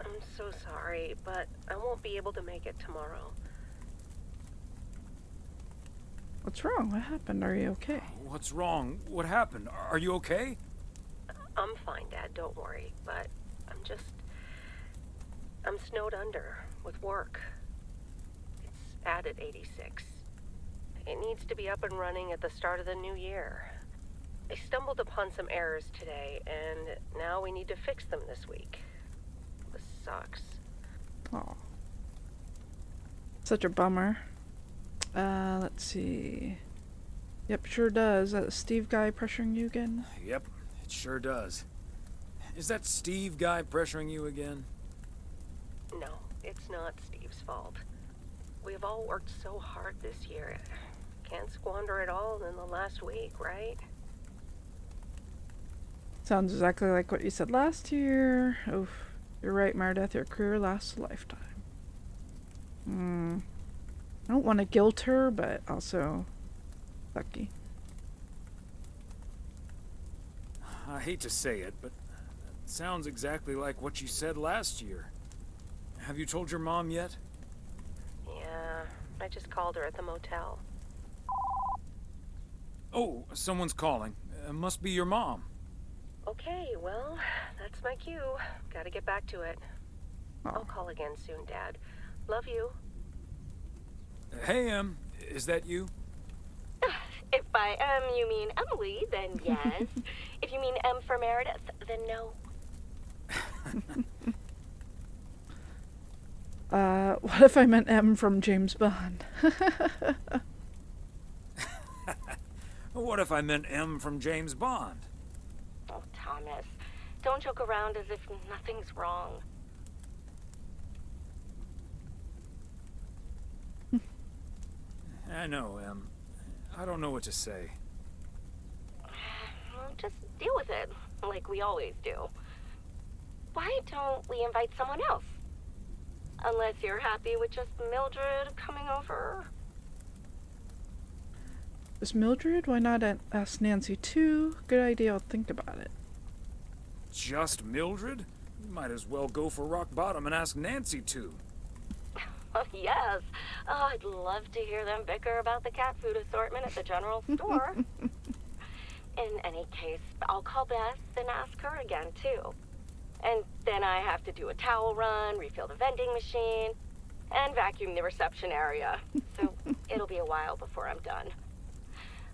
I'm so sorry, but I won't be able to make it tomorrow. What's wrong? What happened? Are you okay? What's wrong? What happened? Are you okay? I'm fine, Dad, don't worry, but I'm snowed under with work. It's at 86. It needs to be up and running at the start of the new year. I stumbled upon some errors today, and now we need to fix them this week. This sucks. Oh. Such a bummer. Let's see. Yep, sure does. That Steve guy pressuring you again? Yep, it sure does. Is that Steve guy pressuring you again? No, it's not Steve's fault. We've all worked so hard this year. Can't squander it all in the last week, right? Sounds exactly like what you said last year. Oof. You're right, Meredith. Your career lasts a lifetime. I don't want to guilt her, but also sucky. I hate to say it, but it sounds exactly like what you said last year. Have you told your mom yet? Yeah, I just called her at the motel. Oh, someone's calling. Must be your mom. Okay, well, that's my cue. Gotta get back to it. I'll call again soon, Dad. Love you. Hey, is that you? If by you mean Emily, then yes. If you mean M for Meredith, then no. What if I meant M from James Bond? What if I meant M from James Bond? Oh, Thomas, don't joke around as if nothing's wrong. I know, Em. I don't know what to say. Well, just deal with it, like we always do. Why don't we invite someone else? Unless you're happy with just Mildred coming over. Is Mildred? Why not ask Nancy too? Good idea, I'll think about it. Just Mildred? You might as well go for rock bottom and ask Nancy too. Oh, yes. Oh, I'd love to hear them bicker about the cat food assortment at the general store. In any case, I'll call Beth and ask her again, too. And then I have to do a towel run, refill the vending machine, and vacuum the reception area. So it'll be a while before I'm done.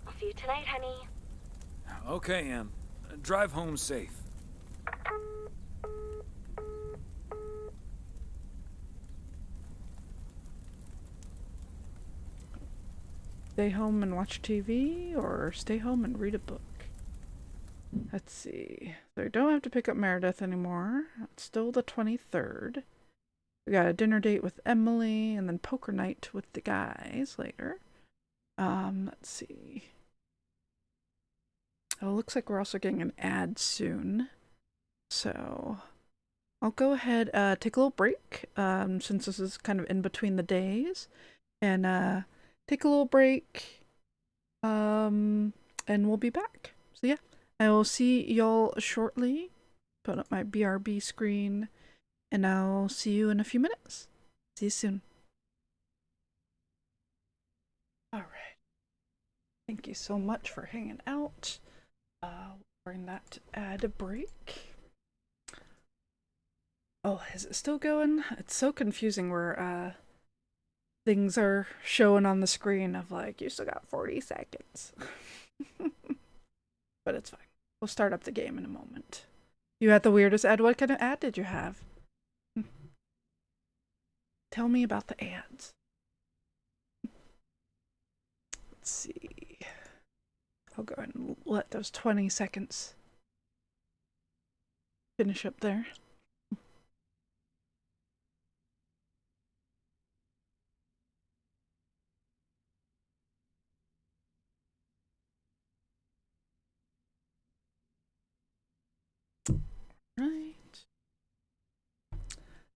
I'll see you tonight, honey. Okay, Em. Drive home safe. Stay home and watch TV, or stay home and read a book? Let's see. So we don't have to pick up Meredith anymore. It's still the 23rd. We got a dinner date with Emily, and then poker night with the guys later. Let's see. Oh, it looks like we're also getting an ad soon. So I'll go ahead, take a little break, since this is kind of in between the days. And, take a little break, and we'll be back. So yeah, I will see y'all shortly. Put up my BRB screen, and I'll see you in a few minutes. See you soon. Alright. Thank you so much for hanging out. Bring that ad break. Oh, is it still going? It's so confusing where, things are showing on the screen of like, you still got 40 seconds. But it's fine. We'll start up the game in a moment. You had the weirdest ad. What kind of ad did you have? Tell me about the ads. Let's see. I'll go ahead and let those 20 seconds finish up there. Right.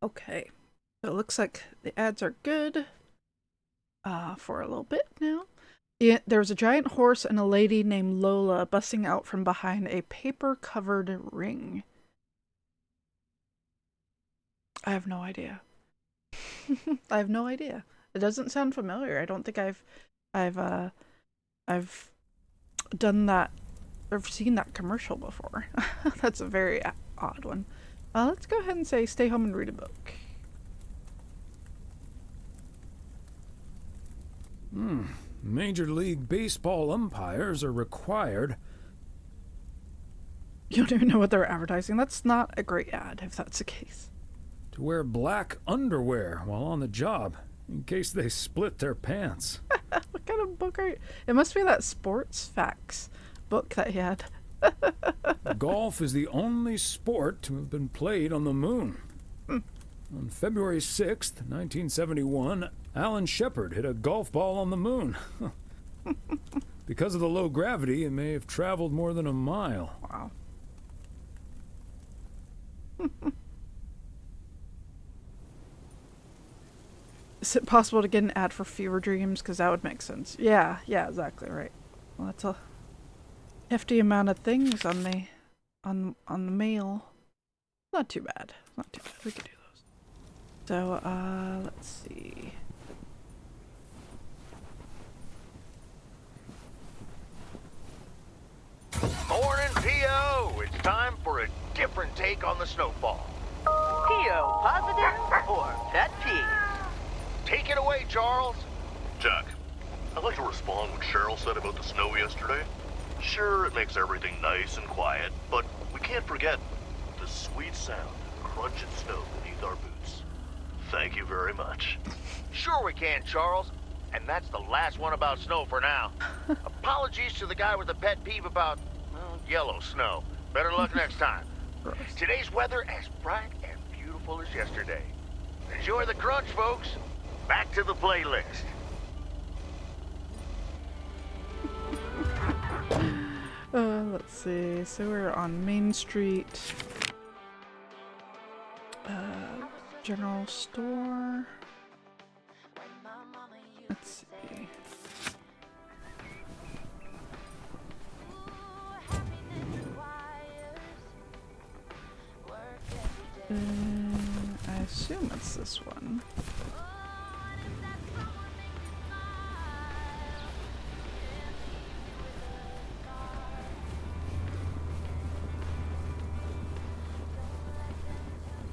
Okay. So it looks like the ads are good for a little bit now. Yeah, there was a giant horse and a lady named Lola busting out from behind a paper-covered ring. I have no idea. I have no idea. It doesn't sound familiar. I don't think I've done that. I've seen that commercial before. That's a very odd one. Let's go ahead and say stay home and read a book. Major League Baseball umpires are required. You don't even know what they're advertising. That's not a great ad if that's the case. To wear black underwear while on the job, in case they split their pants. What kind of book are you? It must be that sports facts book that he had. Golf is the only sport to have been played on the moon. On February 6th, 1971, Alan Shepard hit a golf ball on the moon. Because of the low gravity, it may have traveled more than a mile. Wow. Is it possible to get an ad for Fever Dreams? Because that would make sense. Yeah, exactly right. Well, that's a hefty amount of things on the mail. Not too bad. Not too bad. We could do those. So, let's see. Morning, P.O. It's time for a different take on the snowfall. P.O. positive or pet peeve? Take it away, Charles. Jack, I'd like to respond what Cheryl said about the snow yesterday. Sure, it makes everything nice and quiet, but we can't forget the sweet sound of crunching snow beneath our boots. Thank you very much. Sure we can, Charles. And that's the last one about snow for now. Apologies to the guy with the pet peeve about, well, yellow snow. Better luck next time. Today's weather as bright and beautiful as yesterday. Enjoy the crunch, folks. Back to the playlist. Let's see. So we're on Main Street. General store. Let's see. I assume it's this one.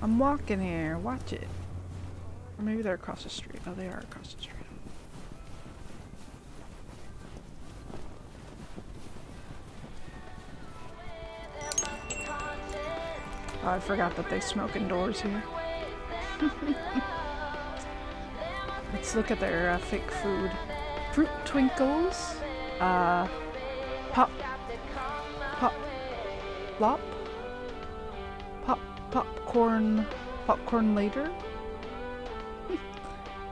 I'm walking here, watch it. Or maybe they're across the street. Oh, they are across the street. Oh, I forgot that they smoke indoors here. Let's look at their fake food. Fruit Twinkles. Popcorn later.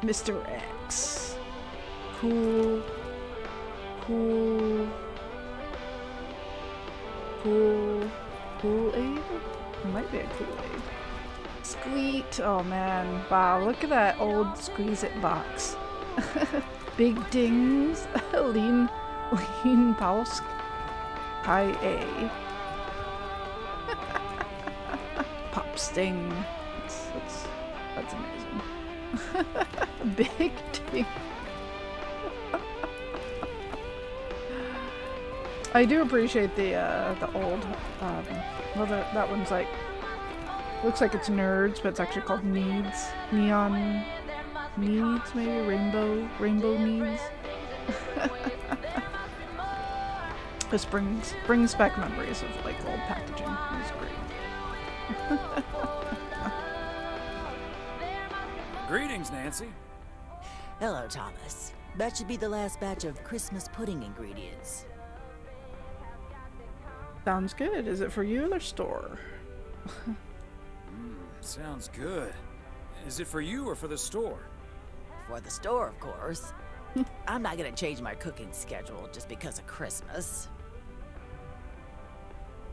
Mr. X. Cool Kool-Aid? It might be a Kool-Aid. Squeet. Oh man. Wow, look at that old Squeeze-It box. Big Dings. Lean Pausk. High A. Pop Sting. That's amazing. Big Ding. I do appreciate the old, well, that one's like, looks like it's Nerds, but it's actually called Needs. Neon Needs, maybe? Rainbow Needs. This brings back memories of like old packaging. It was great. Greetings, Nancy. Hello, Thomas. That should be the last batch of Christmas pudding ingredients. Sounds good. Is it for you or the store? Sounds good. Is it for you or for the store? For the store, of course. I'm not gonna change my cooking schedule just because of Christmas.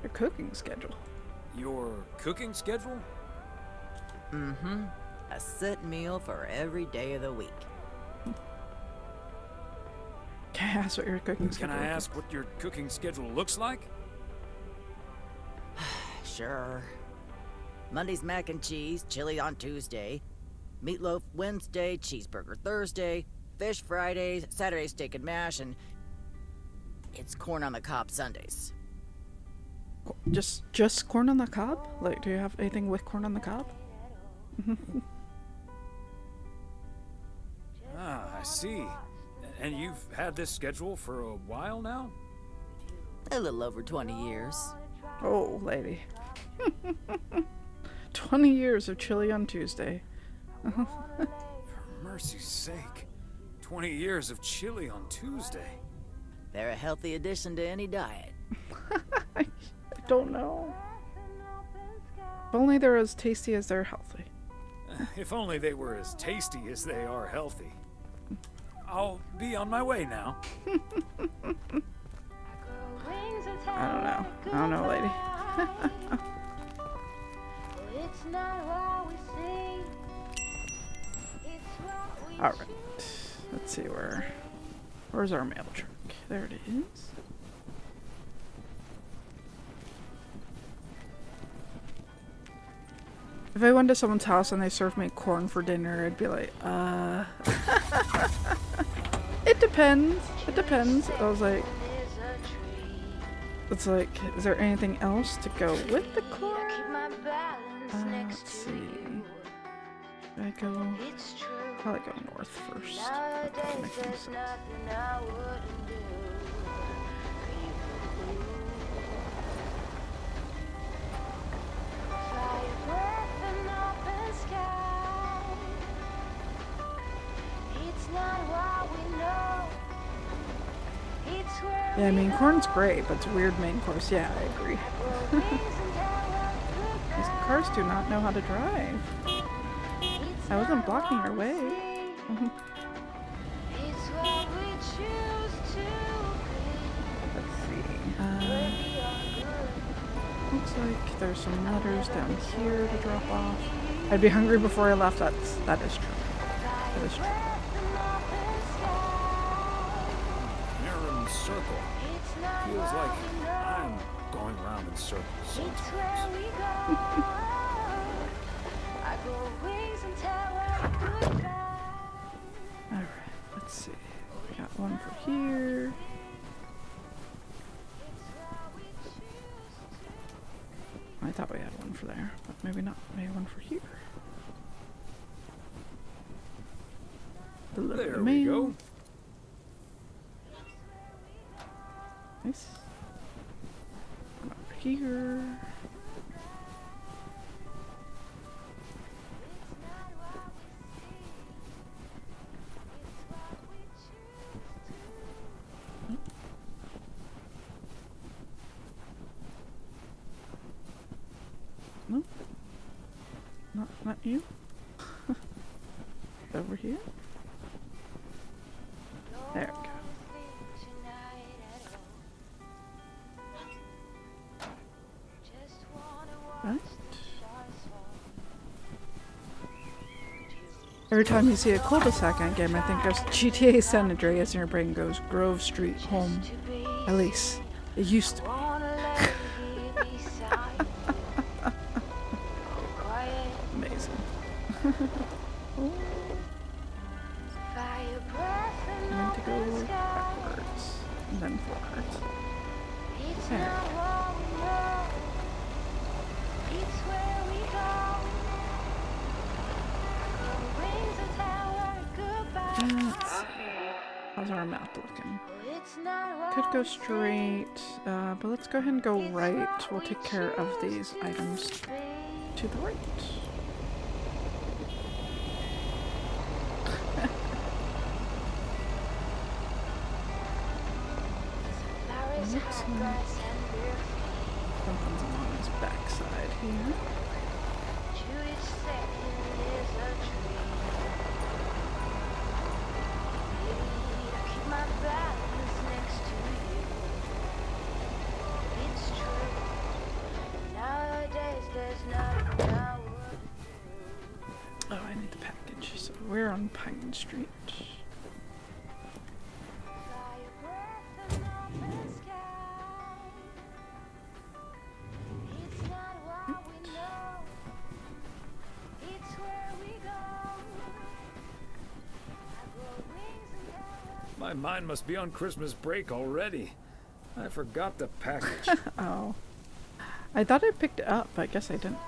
Your cooking schedule? Your cooking schedule? Mm-hmm. A set meal for every day of the week. Can I ask what your cooking Can schedule I is? ask what your cooking schedule looks like? Sure. Monday's mac and cheese, chili on Tuesday. Meatloaf Wednesday, cheeseburger Thursday. Fish Fridays, Saturday steak and mash, and it's corn on the cob Sundays. Just corn on the cob? Like, do you have anything with corn on the cob? Ah, I see. And you've had this schedule for a while now? A little over 20 years. Oh, lady. 20 years of chili on Tuesday. For mercy's sake. 20 years of chili on Tuesday. They're a healthy addition to any diet. I don't know. If only they're as tasty as they're healthy. If only they were as tasty as they are healthy. I'll be on my way now. I don't know, lady. Alright. Let's see where's our mail truck? There it is. If I went to someone's house and they served me corn for dinner, I'd be like, it depends. It depends. I was like, it's like, is there anything else to go with the corn? Let's see. Should I go? Probably go north first. That doesn't make any sense. Yeah, I mean, corn's great, but it's a weird main course. Yeah, I agree. These cars do not know how to drive. I wasn't blocking your way. Let's see. Looks like there's some letters down here to drop off. I'd be hungry before I left. That is true. That is true. Narrow circle. Feels like I'm going around in circles sometimes. Alright, let's see. We got one for here. I thought we had one for there, but maybe not. Maybe one for here. There we go. Nice. One over here. No. Not you. Over here. There we go. Right. Every time you see a cul-de-sac in a game, I think there's GTA San Andreas and your brain goes Grove Street home. At least, it used to be. Amazing. I need to go backwards and then forwards. There. How's our map looking? Could go straight, but let's go ahead and go right. We'll take care of these items to the right. Looks like something's on his backside here. Main Street. My mind must be on Christmas break already. I forgot the package. Oh. I thought I picked it up, but I guess I didn't.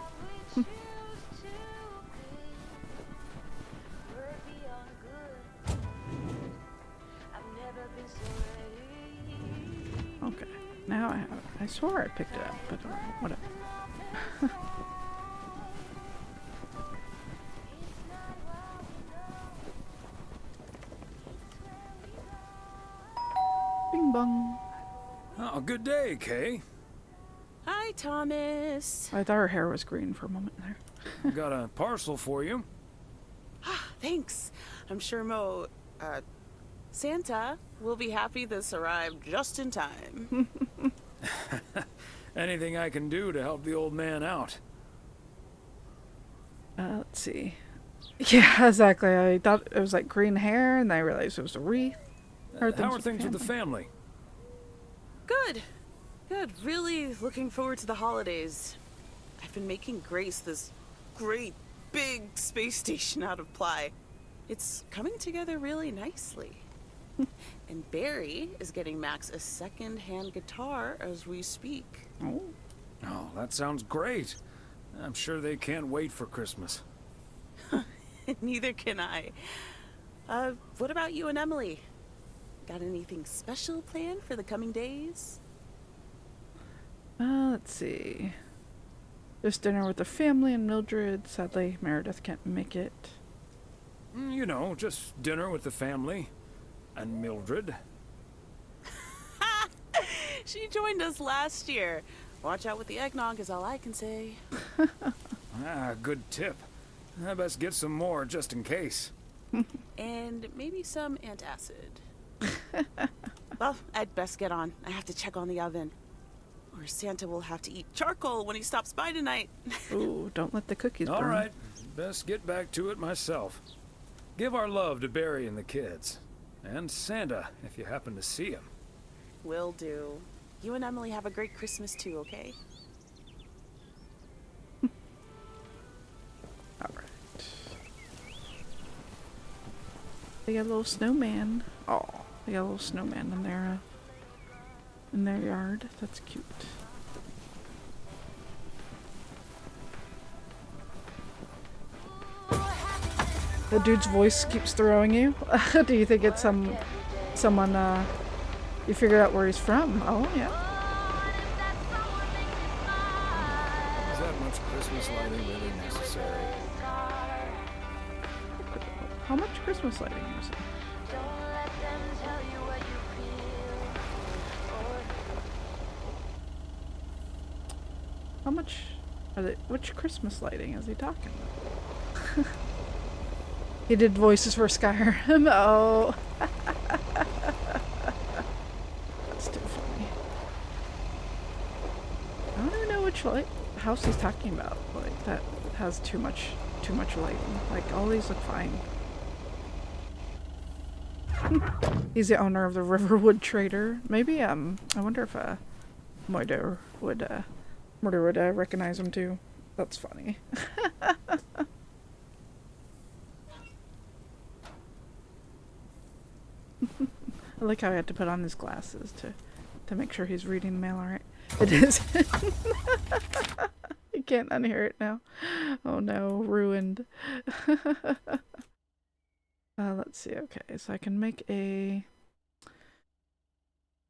Okay. Now I have it. I swore I picked it up, but alright, whatever. Bing bong. Oh, good day, Kay. Hi, Thomas. I thought her hair was green for a moment there. Got a parcel for you. Thanks. I'm sure Santa will be happy this arrived just in time. Anything I can do to help the old man out? Let's see. Yeah, exactly. I thought it was like green hair, and I realized it was a wreath. How are things with the family? Good. Good. Really looking forward to the holidays. I've been making Grace this great big space station out of ply. It's coming together really nicely. And Barry is getting Max a second-hand guitar as we speak. Oh, that sounds great. I'm sure they can't wait for Christmas. Neither can I. What about you and Emily? Got anything special planned for the coming days? Let's see. Just dinner with the family and Mildred. Sadly, Meredith can't make it. You know, just dinner with the family. And Mildred. She joined us last year. Watch out with the eggnog is all I can say. Good tip. I best get some more just in case. And maybe some antacid. Well, I'd best get on. I have to check on the oven. Or Santa will have to eat charcoal when he stops by tonight. Ooh, don't let the cookies burn. All right, best get back to it myself. Give our love to Barry and the kids. And Santa, if you happen to see him. Will do. You and Emily have a great Christmas too, okay? Alright. They got a little snowman. Oh, they got a little snowman in their yard. That's cute. The dude's voice keeps throwing you. Do you think it's someone you figured out where he's from? Oh yeah. Is that much Christmas lighting really necessary? How much Christmas lighting is it? How much are they? Which Christmas lighting is he talking about? He did voices for Skyrim. Oh. That's too funny. I don't even know which house he's talking about. Like that has too much lighting. Like all these look fine. He's the owner of the Riverwood Trader. Maybe I wonder if Murder would recognize him too. That's funny. I like how I had to put on his glasses to make sure he's reading the mail alright. It is. You can't unhear it now. Oh no, ruined. Let's see. Okay, so I can make a...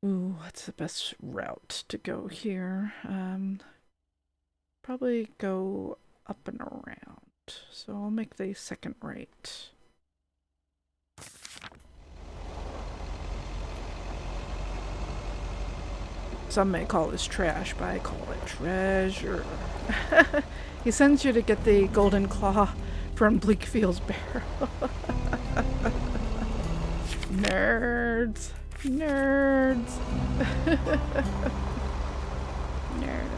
Ooh, what's the best route to go here? Probably go up and around. So I'll make the second right. Some may call this trash, but I call it treasure. He sends you to get the golden claw from Bleakfield's Barrow. Nerds. Nerds. Nerds.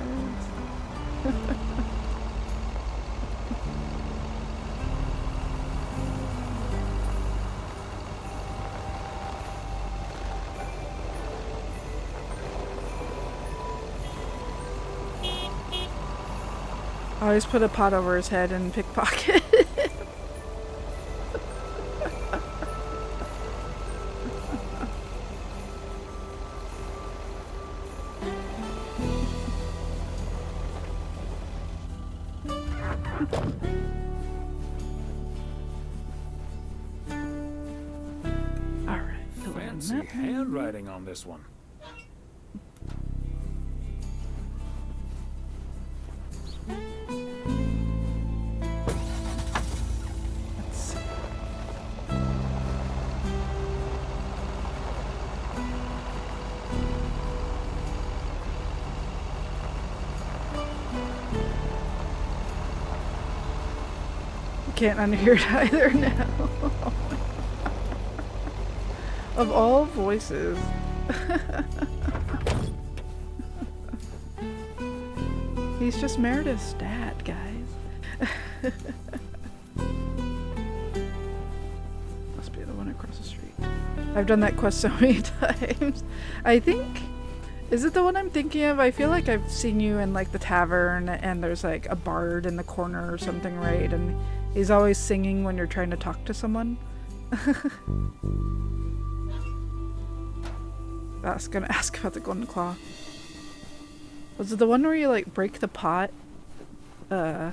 Always put a pot over his head and pickpocket. Fancy handwriting on this one. Let's see. Can't unhear it either now. Of all voices. He's just Meredith's dad, guys. Must be the one across the street. I've done that quest so many times. I think... Is it the one I'm thinking of? I feel like I've seen you in like the tavern and there's like a bard in the corner or something, right? And he's always singing when you're trying to talk to someone. I was gonna ask about the golden claw. Was it the one where you like break the pot? I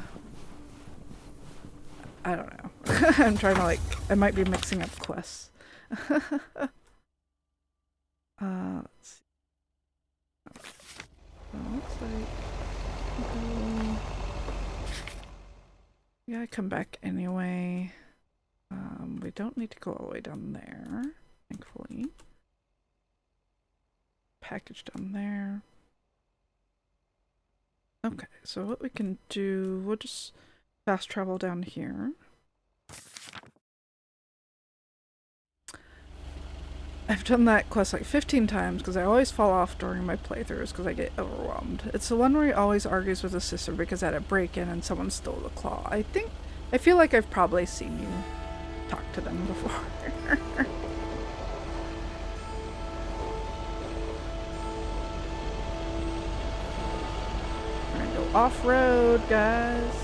don't know. I'm trying to like, I might be mixing up quests. Let's see. So it looks like yeah, I come back anyway. We don't need to go all the way down there, thankfully. Package down there. Okay, so what we can do, we'll just fast travel down here. I've done that quest like 15 times because I always fall off during my playthroughs because I get overwhelmed. It's the one where he always argues with his sister because I had a break-in and someone stole the claw. I feel like I've probably seen you talk to them before. We're gonna go off-road, guys.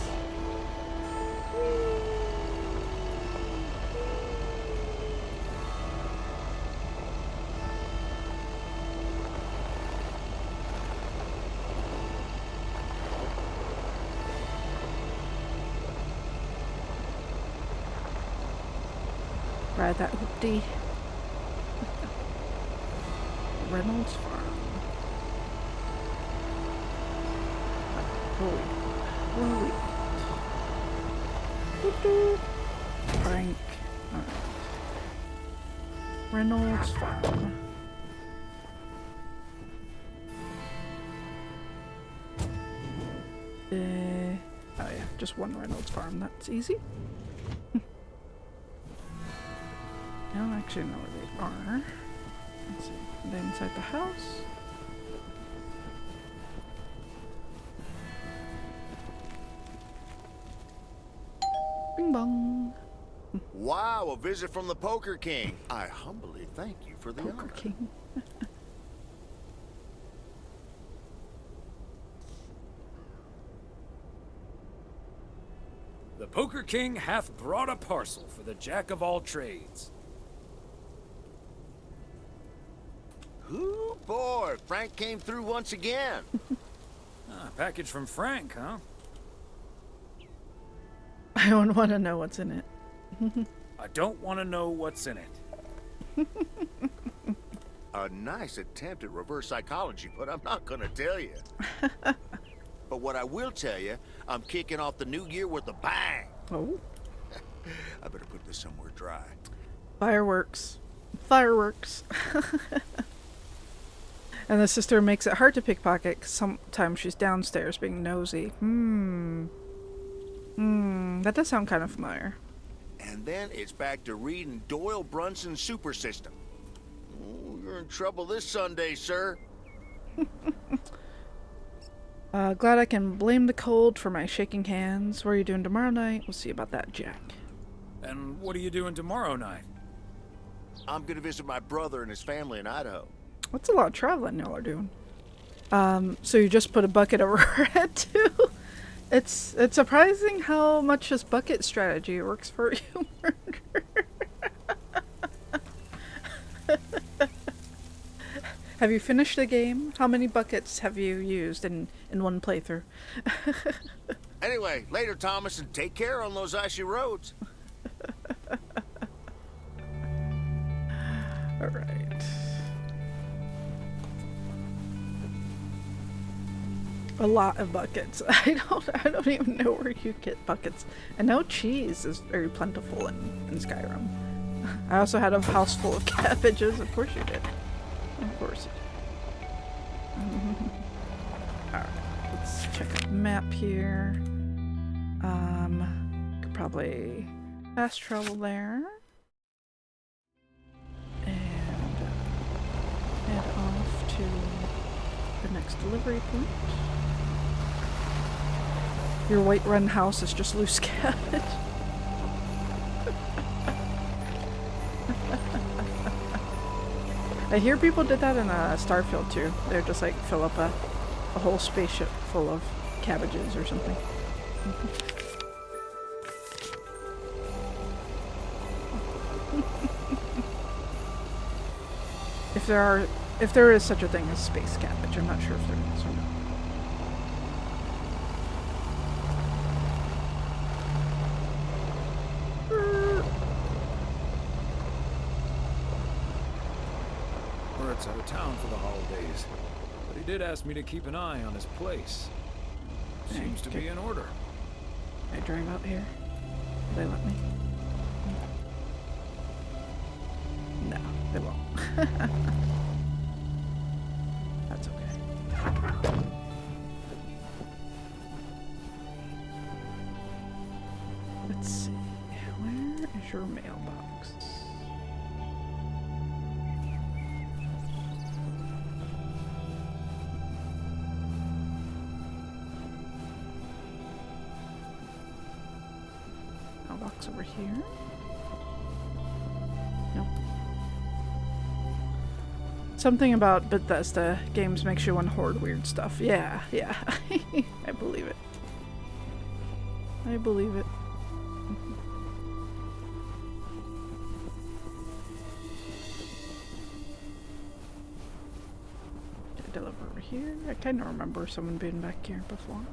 Ride that hoopty. Reynolds Farm. Holy. Frank. Alright. Reynolds Farm. Oh yeah, just one Reynolds Farm. That's easy. I don't actually know where they are. Let's see. Are they inside the house? Bing bong. Wow, a visit from the Poker King. I humbly thank you for the Poker honor. King. The Poker King hath brought a parcel for the Jack of all trades. Ooh, boy, Frank came through once again. Package from Frank, huh? I don't want to know what's in it. I don't want to know what's in it. A nice attempt at reverse psychology, but I'm not gonna tell you. But what I will tell you, I'm kicking off the new year with a bang. Oh. I better put this somewhere dry. Fireworks. Fireworks. And the sister makes it hard to pickpocket because sometimes she's downstairs being nosy. That does sound kind of familiar. And then it's back to reading Doyle Brunson's Super System. Oh, you're in trouble this Sunday, sir. Glad I can blame the cold for my shaking hands. What are you doing tomorrow night? We'll see about that, Jack. And what are you doing tomorrow night? I'm gonna visit my brother and his family in Idaho. That's a lot of traveling y'all are doing. So you just put a bucket over her head too? It's surprising how much this bucket strategy works for you, Murder. Have you finished the game? How many buckets have you used in one playthrough? Anyway, later, Thomas, and take care on those icy roads. All right. A lot of buckets. I don't even know where you get buckets. And now cheese is very plentiful in Skyrim. I also had a house full of cabbages. Of course you did. Of course you did. Alright, let's check out the map here. Could probably fast travel there. And head off to the next delivery point. Your Whiterun house is just loose cabbage. I hear people did that in Starfield too. They're just like fill up a whole spaceship full of cabbages or something. If there is such a thing as space cabbage, I'm not sure if there is or not. Bert's out of town for the holidays, but he did ask me to keep an eye on his place. Seems to be in order. Can I drive out here? Will they let me? No, they won't. That's okay. Let's see. Where is your mailbox? Mailbox over here? Nope. Something about Bethesda games makes you want to hoard weird stuff. Yeah. I believe it. I believe it. Deliver over here. I kind of remember someone being back here before.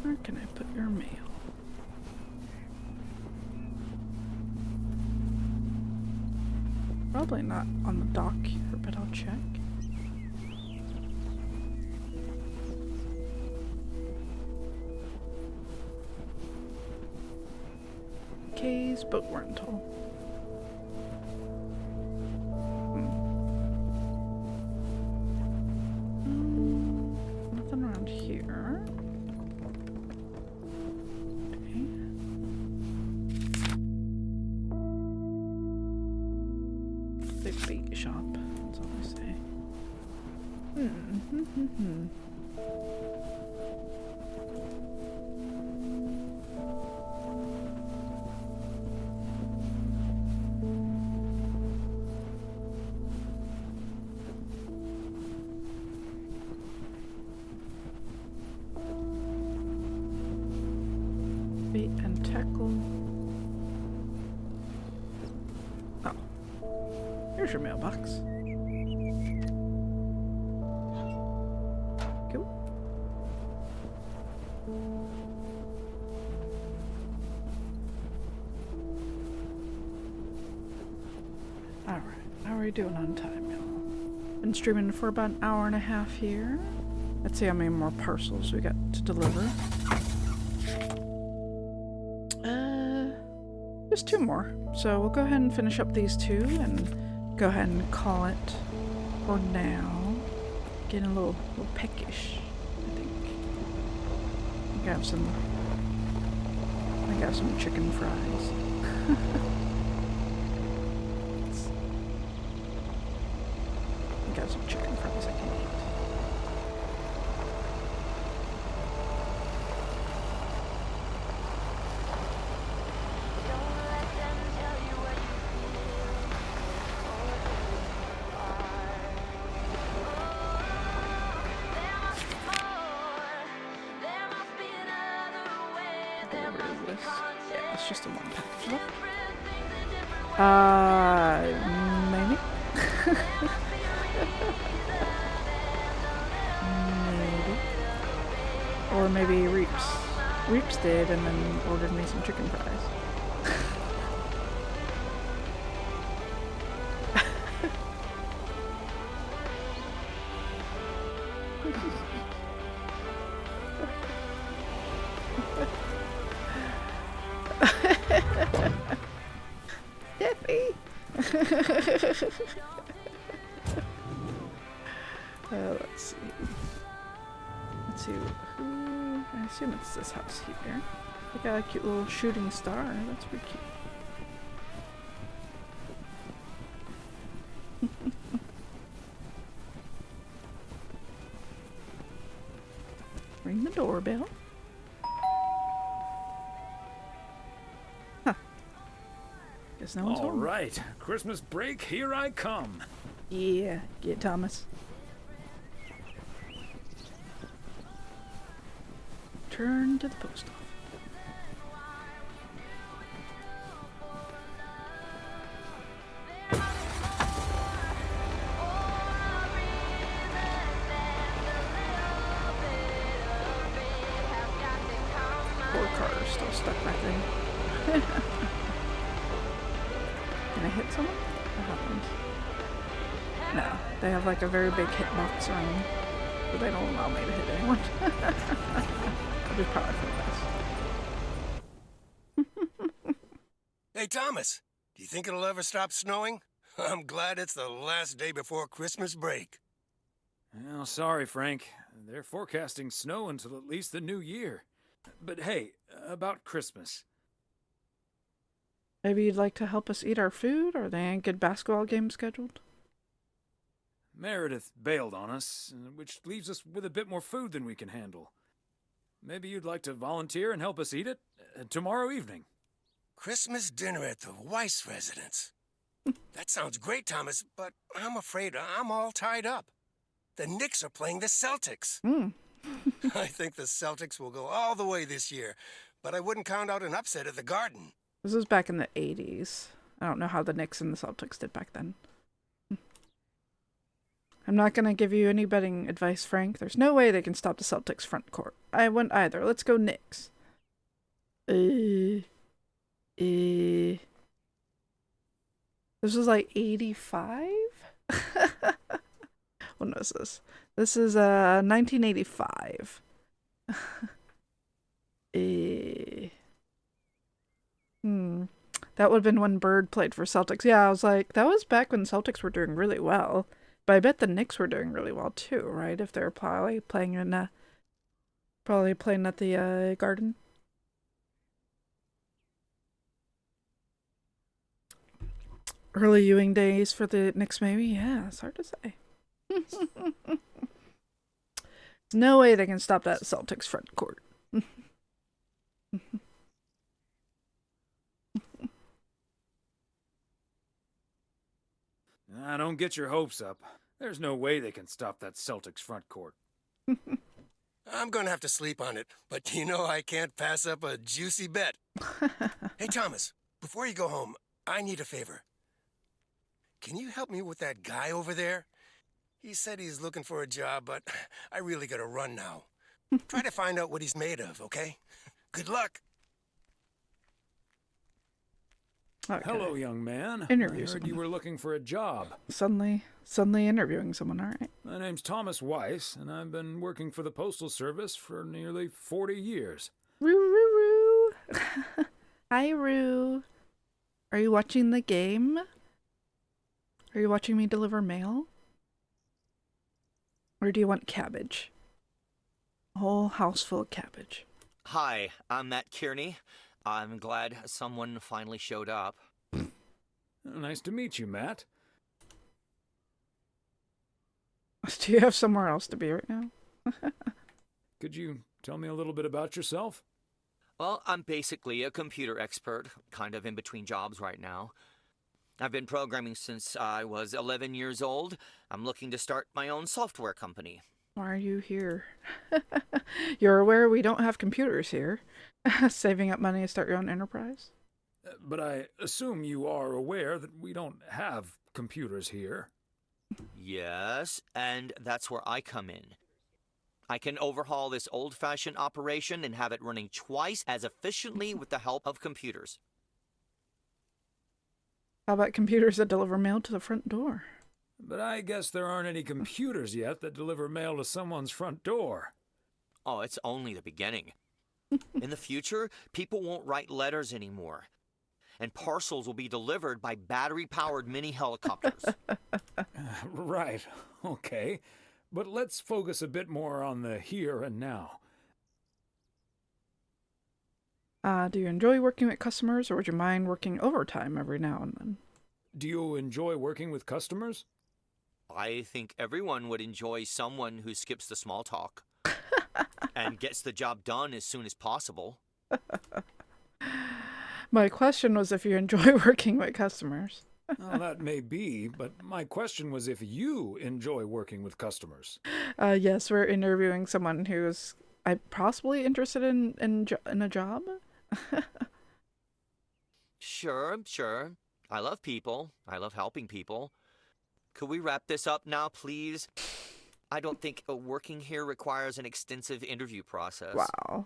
Where can I put your mail? Probably not on the dock here, but I'll check. Kay's boat rental. Nothing around here. Okay. Big bait shop. That's all I say. Bait and tackle. Oh. Here's your mailbox. Cool. Alright, how are we doing on time, y'all? Been streaming for about an hour and a half here. Let's see how many more parcels we got to deliver. Just 2 more. So we'll go ahead and finish up these 2 and go ahead and call it for now. Getting a little peckish, I think. I got some chicken fries. I got some chicken fries I can eat. Don't this. Yeah, it's just in one package. Maybe. Maybe. Or maybe Reaps did and then ordered me some chicken fries. Yippee! Let's see. Let's see who. I assume it's this house here. They got a cute little shooting star. That's pretty cute. Ring the doorbell. Huh. Guess no one's All home. right, Christmas break, here I come. Yeah, get Thomas. Turn to the post office. Poor car's still stuck back there. Can I hit someone? What happened? No, they have like a very big hitbox around, but they don't allow me to hit anyone. I'll be proud for this. Hey, Thomas, do you think it'll ever stop snowing? I'm glad it's the last day before Christmas break. Well, sorry, Frank. They're forecasting snow until at least the new year. But hey, about Christmas. Maybe you'd like to help us eat our food, or they ain't good basketball game scheduled? Meredith bailed on us, which leaves us with a bit more food than we can handle. Maybe you'd like to volunteer and help us eat it tomorrow evening. Christmas dinner at the Weiss residence. That sounds great, Thomas, but I'm afraid I'm all tied up. The Knicks are playing the Celtics. I think the Celtics will go all the way this year, but I wouldn't count out an upset at the Garden. This was back in the 80s. I don't know how the Knicks and the Celtics did back then. I'm not going to give you any betting advice, Frank. There's no way they can stop the Celtics front court. I wouldn't either. Let's go Knicks. This was like 85? When was this? This is 1985. That would have been when Bird played for Celtics. Yeah, I was like, that was back when Celtics were doing really well. But I bet the Knicks were doing really well too, right? If they're probably playing at the Garden. Early Ewing days for the Knicks, maybe. Yeah, it's hard to say. There's no way they can stop that Celtics front court. Don't get your hopes up. There's no way they can stop that Celtics front court. I'm gonna have to sleep on it, but you know I can't pass up a juicy bet. Hey, Thomas, before you go home, I need a favor. Can you help me with that guy over there? He said he's looking for a job, but I really gotta run now. Try to find out what he's made of, okay? Good luck. Okay. Hello, young man. Interview I heard someone. you were looking for a job. Suddenly interviewing someone, all right. My name's Thomas Weiss, and I've been working for the Postal Service for nearly 40 years. Roo, roo, roo. Hi, Roo. Are you watching the game? Are you watching me deliver mail? Or do you want cabbage? A whole house full of cabbage. Hi, I'm Matt Kearney. I'm glad someone finally showed up. Nice to meet you, Matt. Do you have somewhere else to be right now? Could you tell me a little bit about yourself? Well, I'm basically a computer expert, kind of in between jobs right now. I've been programming since I was 11 years old. I'm looking to start my own software company. Why are you here? You're aware we don't have computers here. Saving up money to start your own enterprise? But I assume you are aware that we don't have computers here. Yes, and that's where I come in. I can overhaul this old-fashioned operation and have it running twice as efficiently with the help of computers. How about computers that deliver mail to the front door? But I guess there aren't any computers yet that deliver mail to someone's front door. Oh, it's only the beginning. In the future, people won't write letters anymore. And parcels will be delivered by battery-powered mini helicopters. Right, okay. But let's focus a bit more on the here and now. Do you enjoy working with customers, or would you mind working overtime every now and then? Do you enjoy working with customers? I think everyone would enjoy someone who skips the small talk and gets the job done as soon as possible. My question was if you enjoy working with customers. Well, that may be, but my question was if you enjoy working with customers. Yes, we're interviewing someone who's possibly interested in a job. Sure. I love people. I love helping people. Could we wrap this up now, please? I don't think working here requires an extensive interview process. Wow.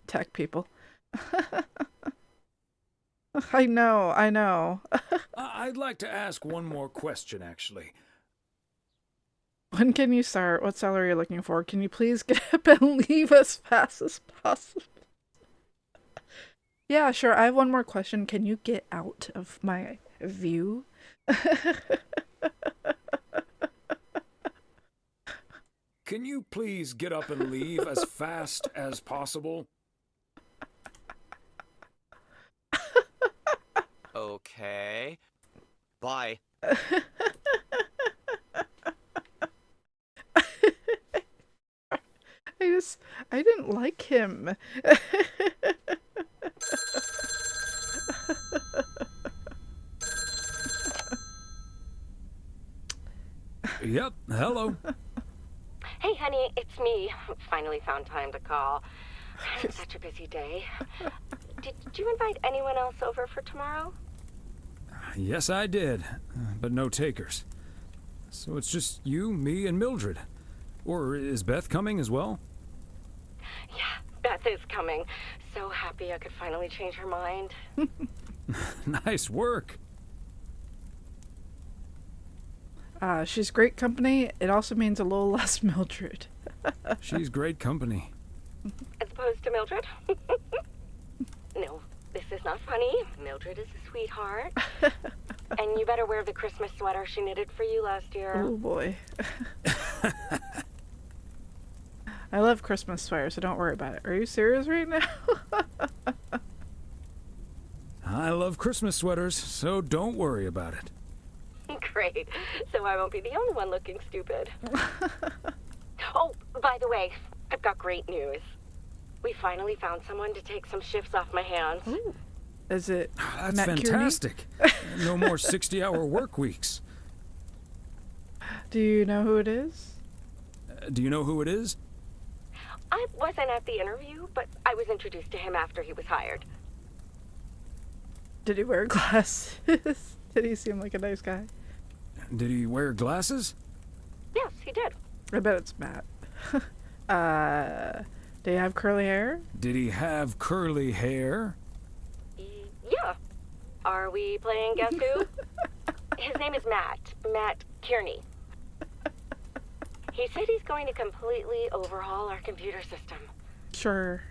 Tech people. I know. I'd like to ask one more question, actually. When can you start? What salary are you looking for? Can you please get up and leave as fast as possible? Yeah, sure. I have one more question. Can you get out of my view? Can you please get up and leave as fast as possible? Okay. Bye. I didn't like him. Yep, hello. Hey, honey, it's me. Finally found time to call. It's such a busy day. Did you invite anyone else over for tomorrow? Yes, I did, but no takers. So it's just you, me, and Mildred. Or is Beth coming as well? Yeah, Beth is coming. So happy I could finally change her mind. Nice work. She's great company. It also means a little less Mildred. She's great company. As opposed to Mildred? No, this is not funny. Mildred is a sweetheart. And you better wear the Christmas sweater she knitted for you last year. Oh boy. I love Christmas sweaters, so don't worry about it. Are you serious right now? I love Christmas sweaters, so don't worry about it. Great. So I won't be the only one looking stupid. Oh, by the way, I've got great news. We finally found someone to take some shifts off my hands. Ooh. Is it That's Matt fantastic. No more 60-hour work weeks. Do you know who it is? Do you know who it is? I wasn't at the interview, but I was introduced to him after he was hired. Did he wear glasses? Did he seem like a nice guy? Did he wear glasses? Yes, he did. I bet it's Matt. Did he have curly hair? Did he have curly hair? Yeah. Are we playing Guess Who? His name is Matt Kearney. He said he's going to completely overhaul our computer system. Sure.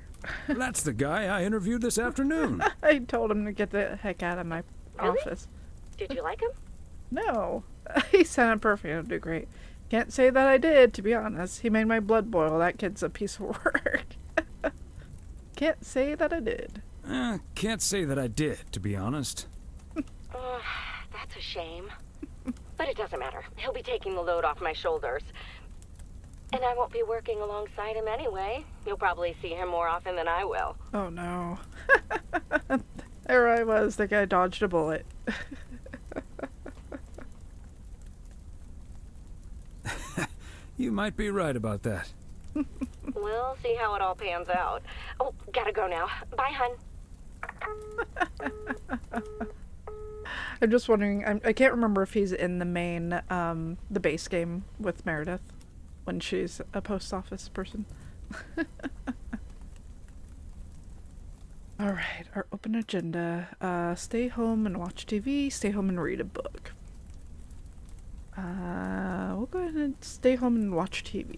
That's the guy I interviewed this afternoon. I told him to get the heck out of my Really? office. Did you like him? No. He sounded perfect. He'll do great. Can't say that I did, to be honest. He made my blood boil. That kid's a piece of work. Can't say that I did. Can't say that I did, to be honest. That's a shame. But it doesn't matter. He'll be taking the load off my shoulders. And I won't be working alongside him anyway. You'll probably see him more often than I will. Oh no. There I was. The guy dodged a bullet. You might be right about that. We'll see how it all pans out. Oh, gotta go now. Bye, hun. I'm just wondering, I can't remember if he's in the main, the base game with Meredith when she's a post office person. Alright, our open agenda. Stay home and watch TV, stay home and read a book. We'll go ahead and stay home and watch TV.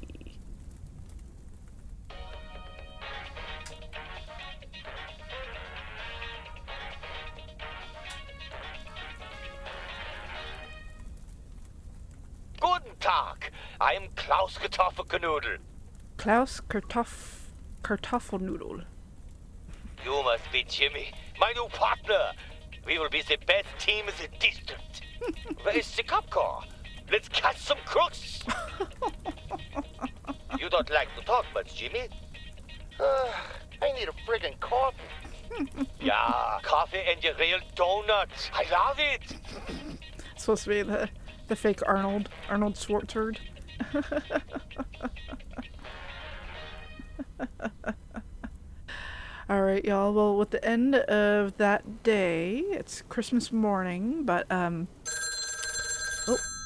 Guten Tag. I am Klaus Kartoffelknoodle. Klaus Kartoffelnoodle. You must be Jimmy, my new partner. We will be the best team in the district. Where is the cop car? Let's catch some crooks. You don't like to talk much, Jimmy. I need a friggin' coffee. Yeah, coffee and your real donuts. I love it. It's supposed to be the fake Arnold Schwarzenegger. Alright, y'all. Well, with the end of that day, it's Christmas morning, but,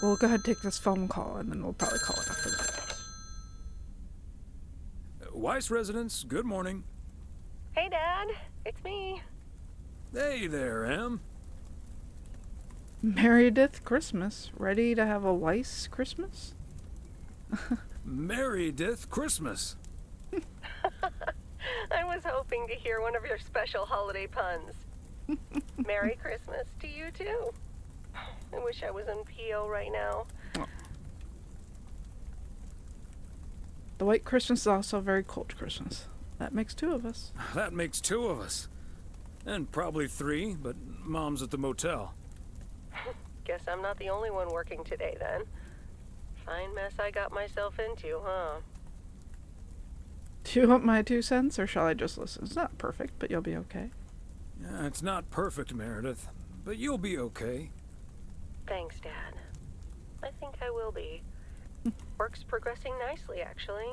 we'll go ahead and take this phone call, and then we'll probably call it after that. Weiss residence, good morning. Hey, Dad. It's me. Hey there, Em. Meredith Christmas. Ready to have a Weiss Christmas? Meredith Christmas. I was hoping to hear one of your special holiday puns. Merry Christmas to you, too. I wish I was in PO right now. The White Christmas is also a very cold Christmas. That makes two of us. That makes two of us. And probably three, but Mom's at the motel. Guess I'm not the only one working today, then. Fine mess I got myself into, huh? Do you want my 2 cents, or shall I just listen? It's not perfect, but you'll be okay. Yeah, it's not perfect, Meredith, but you'll be okay. Thanks, Dad. I think I will be. Work's progressing nicely, actually.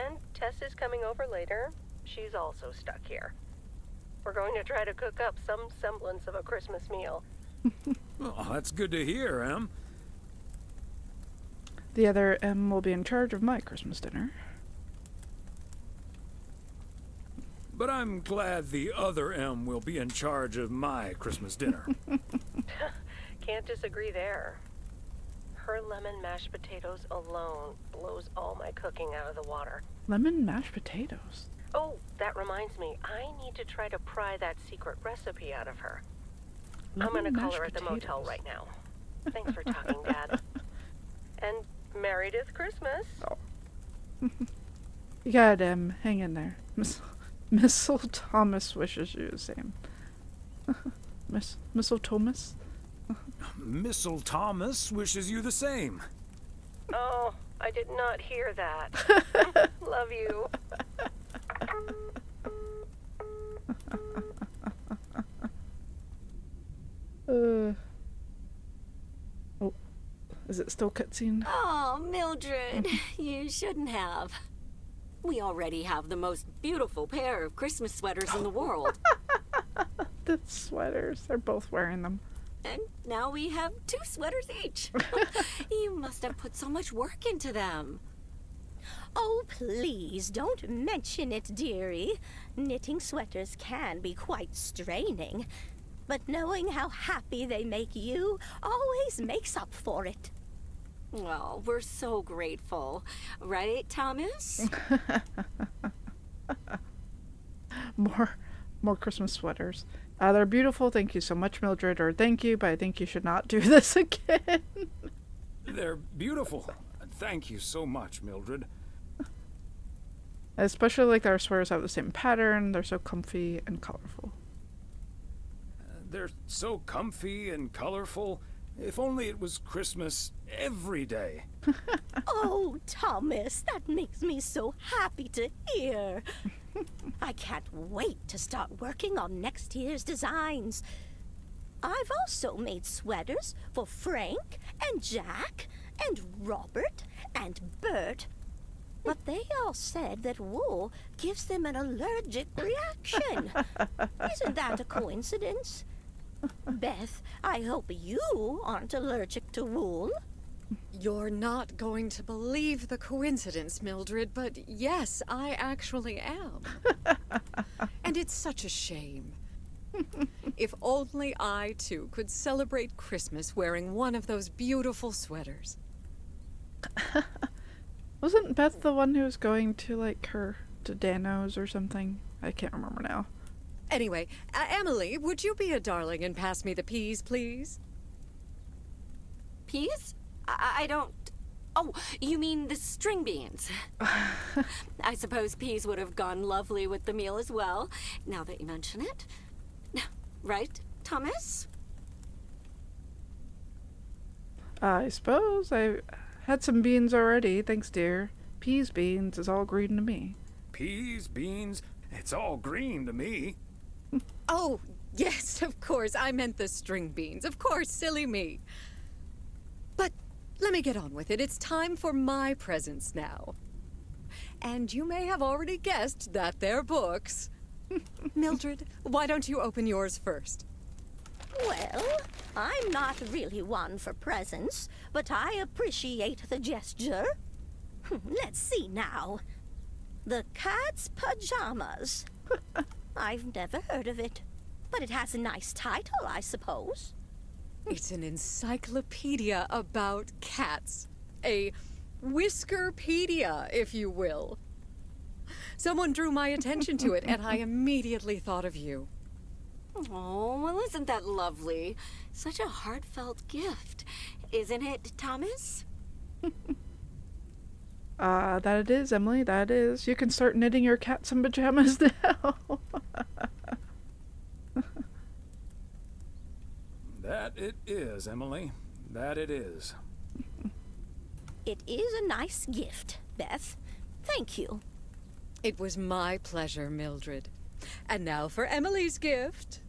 And Tess is coming over later. She's also stuck here. We're going to try to cook up some semblance of a Christmas meal. Oh, that's good to hear, Em. The other M will be in charge of my Christmas dinner. But I'm glad the other M will be in charge of my Christmas dinner. Can't disagree there. Her lemon mashed potatoes alone blows all my cooking out of the water. Lemon mashed potatoes? Oh, that reminds me. I need to try to pry that secret recipe out of her. I'm gonna call her at the motel right now. Thanks for talking, Dad. And Meredith Christmas. Oh. You got hang in there. Missile Thomas wishes you the same. Missile Thomas? Missile Thomas wishes you the same. Oh, I did not hear that. Love you. Oh, is it still cutscene? Oh, Mildred, you shouldn't have. We already have the most beautiful pair of Christmas sweaters in the world. The sweaters, they're both wearing them. And now we have 2 sweaters each. You must have put so much work into them. Oh, please, don't mention it, dearie. Knitting sweaters can be quite straining. But knowing how happy they make you always makes up for it. Well, we're so grateful. Right, Thomas? More Christmas sweaters. They're beautiful. Thank you so much, Mildred. Or thank you, but I think you should not do this again. They're beautiful. Thank you so much, Mildred. Especially like their sweaters have the same pattern. They're so comfy and colorful. They're so comfy and colorful. If only it was Christmas every day. Oh, Thomas, that makes me so happy to hear. I can't wait to start working on next year's designs. I've also made sweaters for Frank and Jack and Robert and Bert. But they all said that wool gives them an allergic reaction. Isn't that a coincidence? Beth, I hope you aren't allergic to wool. You're not going to believe the coincidence, Mildred, but yes, I actually am. And it's such a shame. If only I, too, could celebrate Christmas wearing one of those beautiful sweaters. Wasn't Beth the one who was going to, like, to Dano's or something? I can't remember now. Anyway, Emily, would you be a darling and pass me the peas, please? Peas? I don't... Oh, you mean the string beans. I suppose peas would have gone lovely with the meal as well, now that you mention it. Right, Thomas? I suppose. I had some beans already, thanks, dear. Peas, beans is all green to me. Peas, beans, it's all green to me. Oh, yes, of course. I meant the string beans. Of course, silly me. But let me get on with it. It's time for my presents now. And you may have already guessed that they're books. Mildred, why don't you open yours first? Well, I'm not really one for presents, but I appreciate the gesture. Let's see now. The Cat's Pajamas. I've never heard of it, but it has a nice title, I suppose. It's an encyclopedia about cats. A whiskerpedia, if you will. Someone drew my attention to it, and I immediately thought of you. Oh, well, isn't that lovely? Such a heartfelt gift. Isn't it, Thomas? That it is, Emily, that is. You can start knitting your cat some pajamas now. That it is, Emily. That it is. It is a nice gift, Beth. Thank you. It was my pleasure, Mildred. And now for Emily's gift.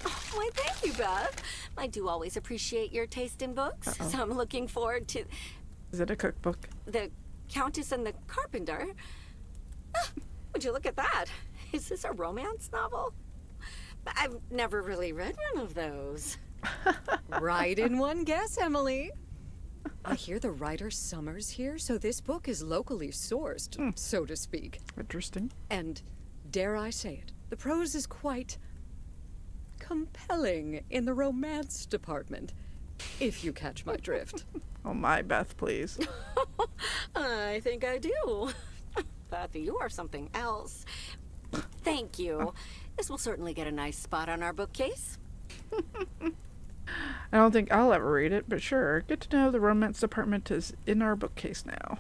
Oh, why, thank you, Beth. I do always appreciate your taste in books, so I'm looking forward to... Is it a cookbook? The Countess and the Carpenter? Would you look at that? Is this a romance novel? I've never really read one of those. Right in one guess, Emily. I hear the writer Summers here, so this book is locally sourced, so to speak. Interesting. And, dare I say it, the prose is quite compelling in the romance department, if you catch my drift. Oh my, Beth, please. I think I do. Beth, you are something else. Thank you. This will certainly get a nice spot on our bookcase. I don't think I'll ever read it, but sure. Good to know the romance department is in our bookcase now.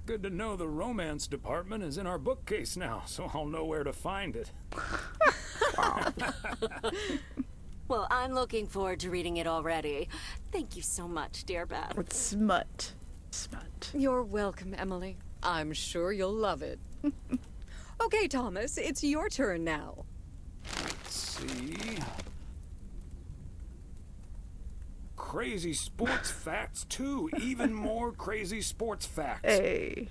Good to know the romance department is in our bookcase now, so I'll know where to find it. Wow. Well, I'm looking forward to reading it already. Thank you so much, dear Beth. It's smut. Smut. You're welcome, Emily. I'm sure you'll love it. Okay, Thomas, it's your turn now. Let's see. Crazy sports facts, too. Even more crazy sports facts. Hey.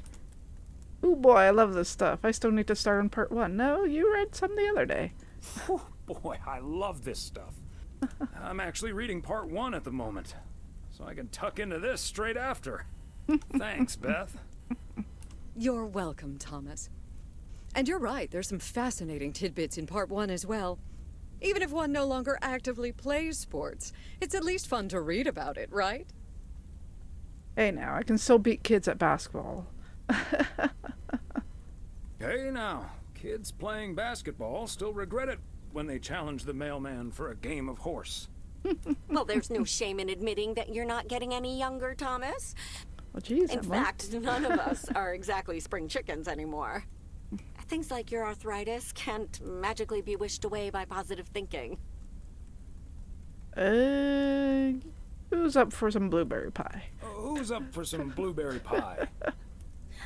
Ooh, boy, I love this stuff. I still need to start on part 1. No, you read some the other day. Whew, boy, I love this stuff. I'm actually reading part 1 at the moment, so I can tuck into this straight after. Thanks, Beth. You're welcome, Thomas. And you're right, there's some fascinating tidbits in part 1 as well. Even if one no longer actively plays sports, it's at least fun to read about it, right? Hey now, I can still beat kids at basketball. Hey now, kids playing basketball still regret it when they challenge the mailman for a game of horse. Well, there's no shame in admitting that you're not getting any younger, Thomas. Well, geez, In Emily. fact, none of us are exactly spring chickens anymore. Things like your arthritis can't magically be wished away by positive thinking. Who's up for some blueberry pie? Who's up for some blueberry pie?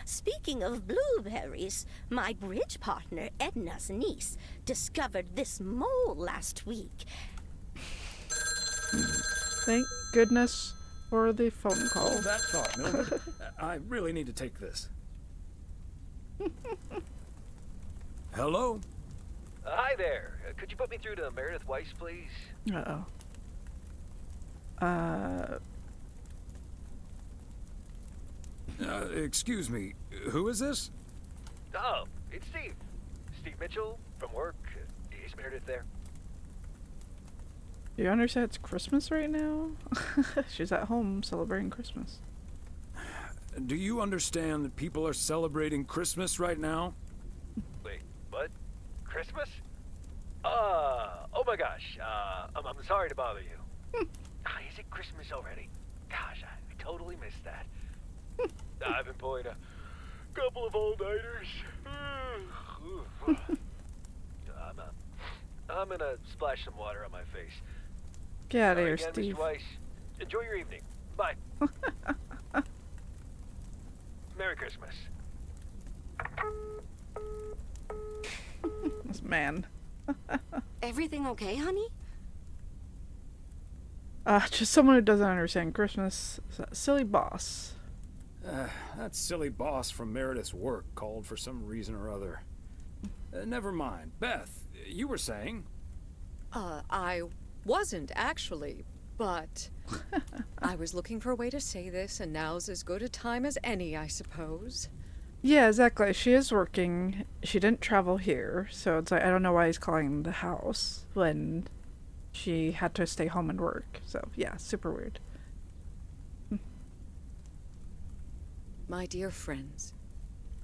Speaking of blueberries, my bridge partner Edna's niece discovered this mole last week. Thank goodness for the phone call. Hold that thought, Mildred. I really need to take this. Hello? Hi there. Could you put me through to Meredith Weiss, please? Uh-oh. Excuse me. Who is this? Oh, it's Steve. Steve Mitchell from work. Is Meredith there? Do you understand it's Christmas right now? She's at home celebrating Christmas. Do you understand that people are celebrating Christmas right now? Wait, what? Christmas? Oh my gosh. I'm sorry to bother you. Is it Christmas already? Gosh, I totally missed that. I've been pulling a couple of all-nighters. I'm gonna splash some water on my face. Get out of here, Again, Steve. Mr. Weiss. Enjoy your evening. Bye. Merry Christmas. This man. Everything okay, honey? Just someone who doesn't understand Christmas. Silly boss. That silly boss from Meredith's work called for some reason or other. Never mind. Beth, you were saying? I wasn't actually, but I was looking for a way to say this, and now's as good a time as any, I suppose. Yeah, exactly. She is working. She didn't travel here, so it's like, I don't know why he's calling the house when she had to stay home and work. So, yeah, super weird. My dear friends,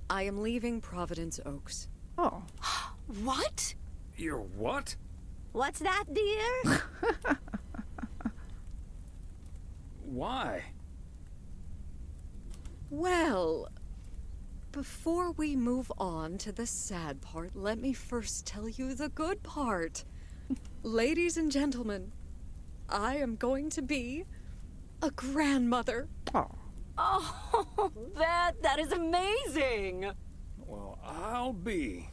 I am leaving Providence Oaks. Oh. What? You're what? What's that, dear? Why? Well, before we move on to the sad part, let me first tell you the good part. Ladies and gentlemen, I am going to be a grandmother. Oh. Oh, Beth, that is amazing. Well, I'll be.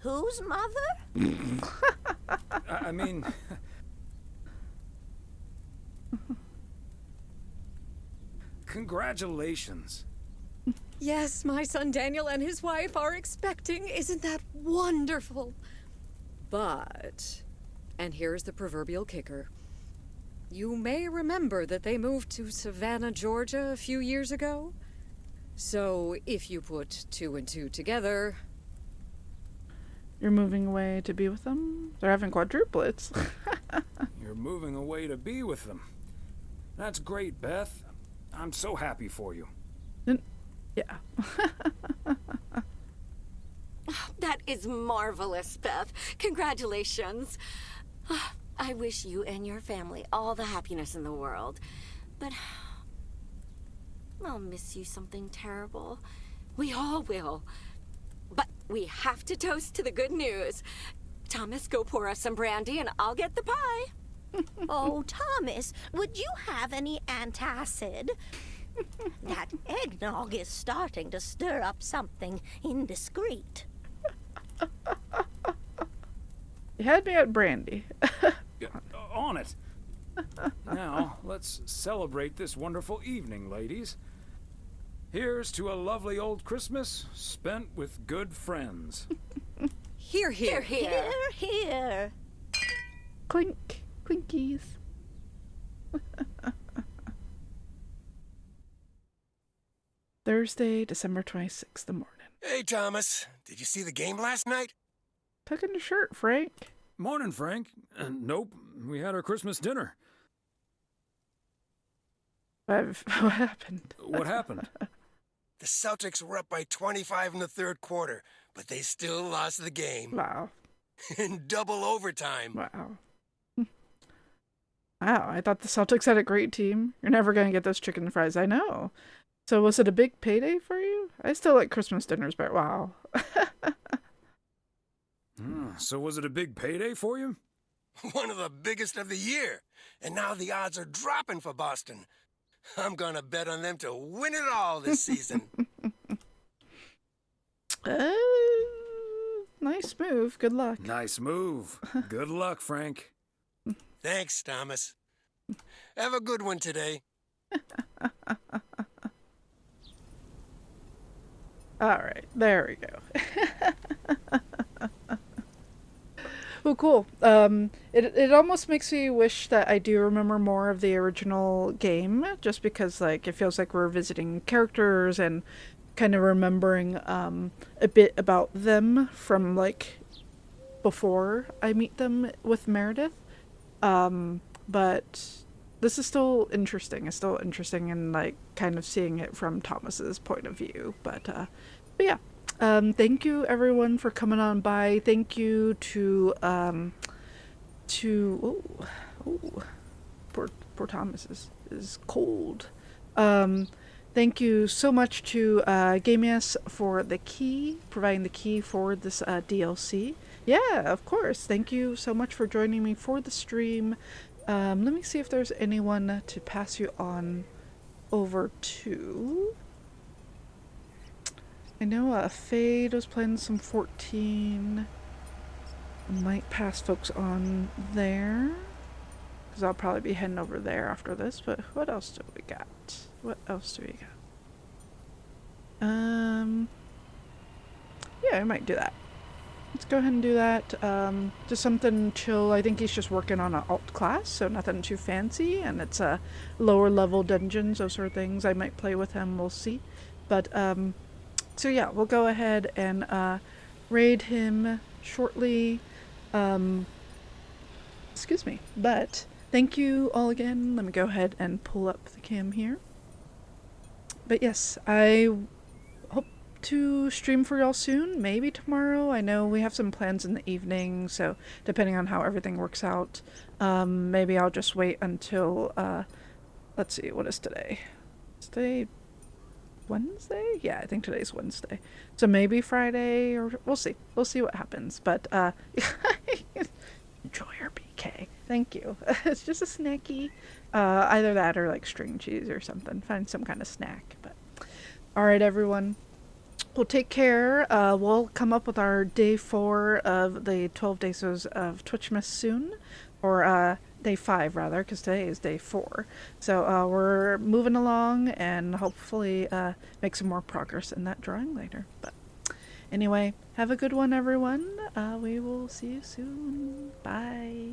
Whose mother? I mean... Congratulations. Yes, my son Daniel and his wife are expecting. Isn't that wonderful? But, and here's the proverbial kicker. You may remember that they moved to Savannah, Georgia a few years ago. So if you put 2 and 2 together... You're moving away to be with them? They're having quadruplets. You're moving away to be with them. That's great, Beth. I'm so happy for you. Yeah. That is marvelous, Beth. Congratulations. I wish you and your family all the happiness in the world. But I'll miss you something terrible. We all will. But we have to toast to the good news. Thomas, go pour us some brandy and I'll get the pie. Oh, Thomas, would you have any antacid? That eggnog is starting to stir up something indiscreet. You had me at brandy. On it. Now, let's celebrate this wonderful evening, ladies. Here's to a lovely old Christmas spent with good friends. Hear, hear. Hear, hear. Clink. Clinkies. Thursday, December 26th, the morning. Hey, Thomas. Did you see the game last night? Tuck in your shirt, Frank. Morning, Frank. Nope, we had our Christmas dinner. What happened? What happened? The Celtics were up by 25 in the third quarter, but they still lost the game. Wow. In double overtime. Wow. Wow, I thought the Celtics had a great team. You're never going to get those chicken fries, I know. So was it a big payday for you? I still like Christmas dinners, but wow. So was it a big payday for you? One of the biggest of the year. And now the odds are dropping for Boston. I'm going to bet on them to win it all this season. Nice move. Good luck. Nice move. Good luck, Frank. Thanks, Thomas. Have a good one today. Alright, there we go. Well, cool. It almost makes me wish that I do remember more of the original game, just because like it feels like we're visiting characters and kind of remembering a bit about them from like before I meet them with Meredith. But this is still interesting. It's still interesting in like kind of seeing it from Thomas's point of view. But yeah. Thank you everyone for coming on by. Thank you to poor Thomas is cold. Thank you so much to Gamious for the key, providing the key for this DLC. Yeah, of course. Thank you so much for joining me for the stream. Let me see if there's anyone to pass you on over to. I know Fade was playing some 14. Might pass folks on there. Because I'll probably be heading over there after this. But what else do we got? What else do we got? Yeah, I might do that. Let's go ahead and do that. Just something chill. I think he's just working on an alt class, so nothing too fancy. And it's lower level dungeons, those sort of things. I might play with him, we'll see. But, so yeah, we'll go ahead and raid him shortly. Excuse me. But thank you all again. Let me go ahead and pull up the cam here. But yes, I hope to stream for y'all soon, maybe tomorrow. I know we have some plans in the evening, so depending on how everything works out, maybe I'll just wait until, let's see, what is today? Is today Wednesday? Yeah, I think today's Wednesday. So maybe Friday, or we'll see. We'll see what happens. But enjoy your BK. Thank you. It's just a snacky. Either that or like string cheese or something. Find some kind of snack. But all right, everyone. Well, take care. We'll come up with our day 4 of the 12 days of Twitchmas soon, or day 5 rather, because today is day 4. So we're moving along and hopefully make some more progress in that drawing later. But anyway, have a good one, everyone. We will see you soon. Bye.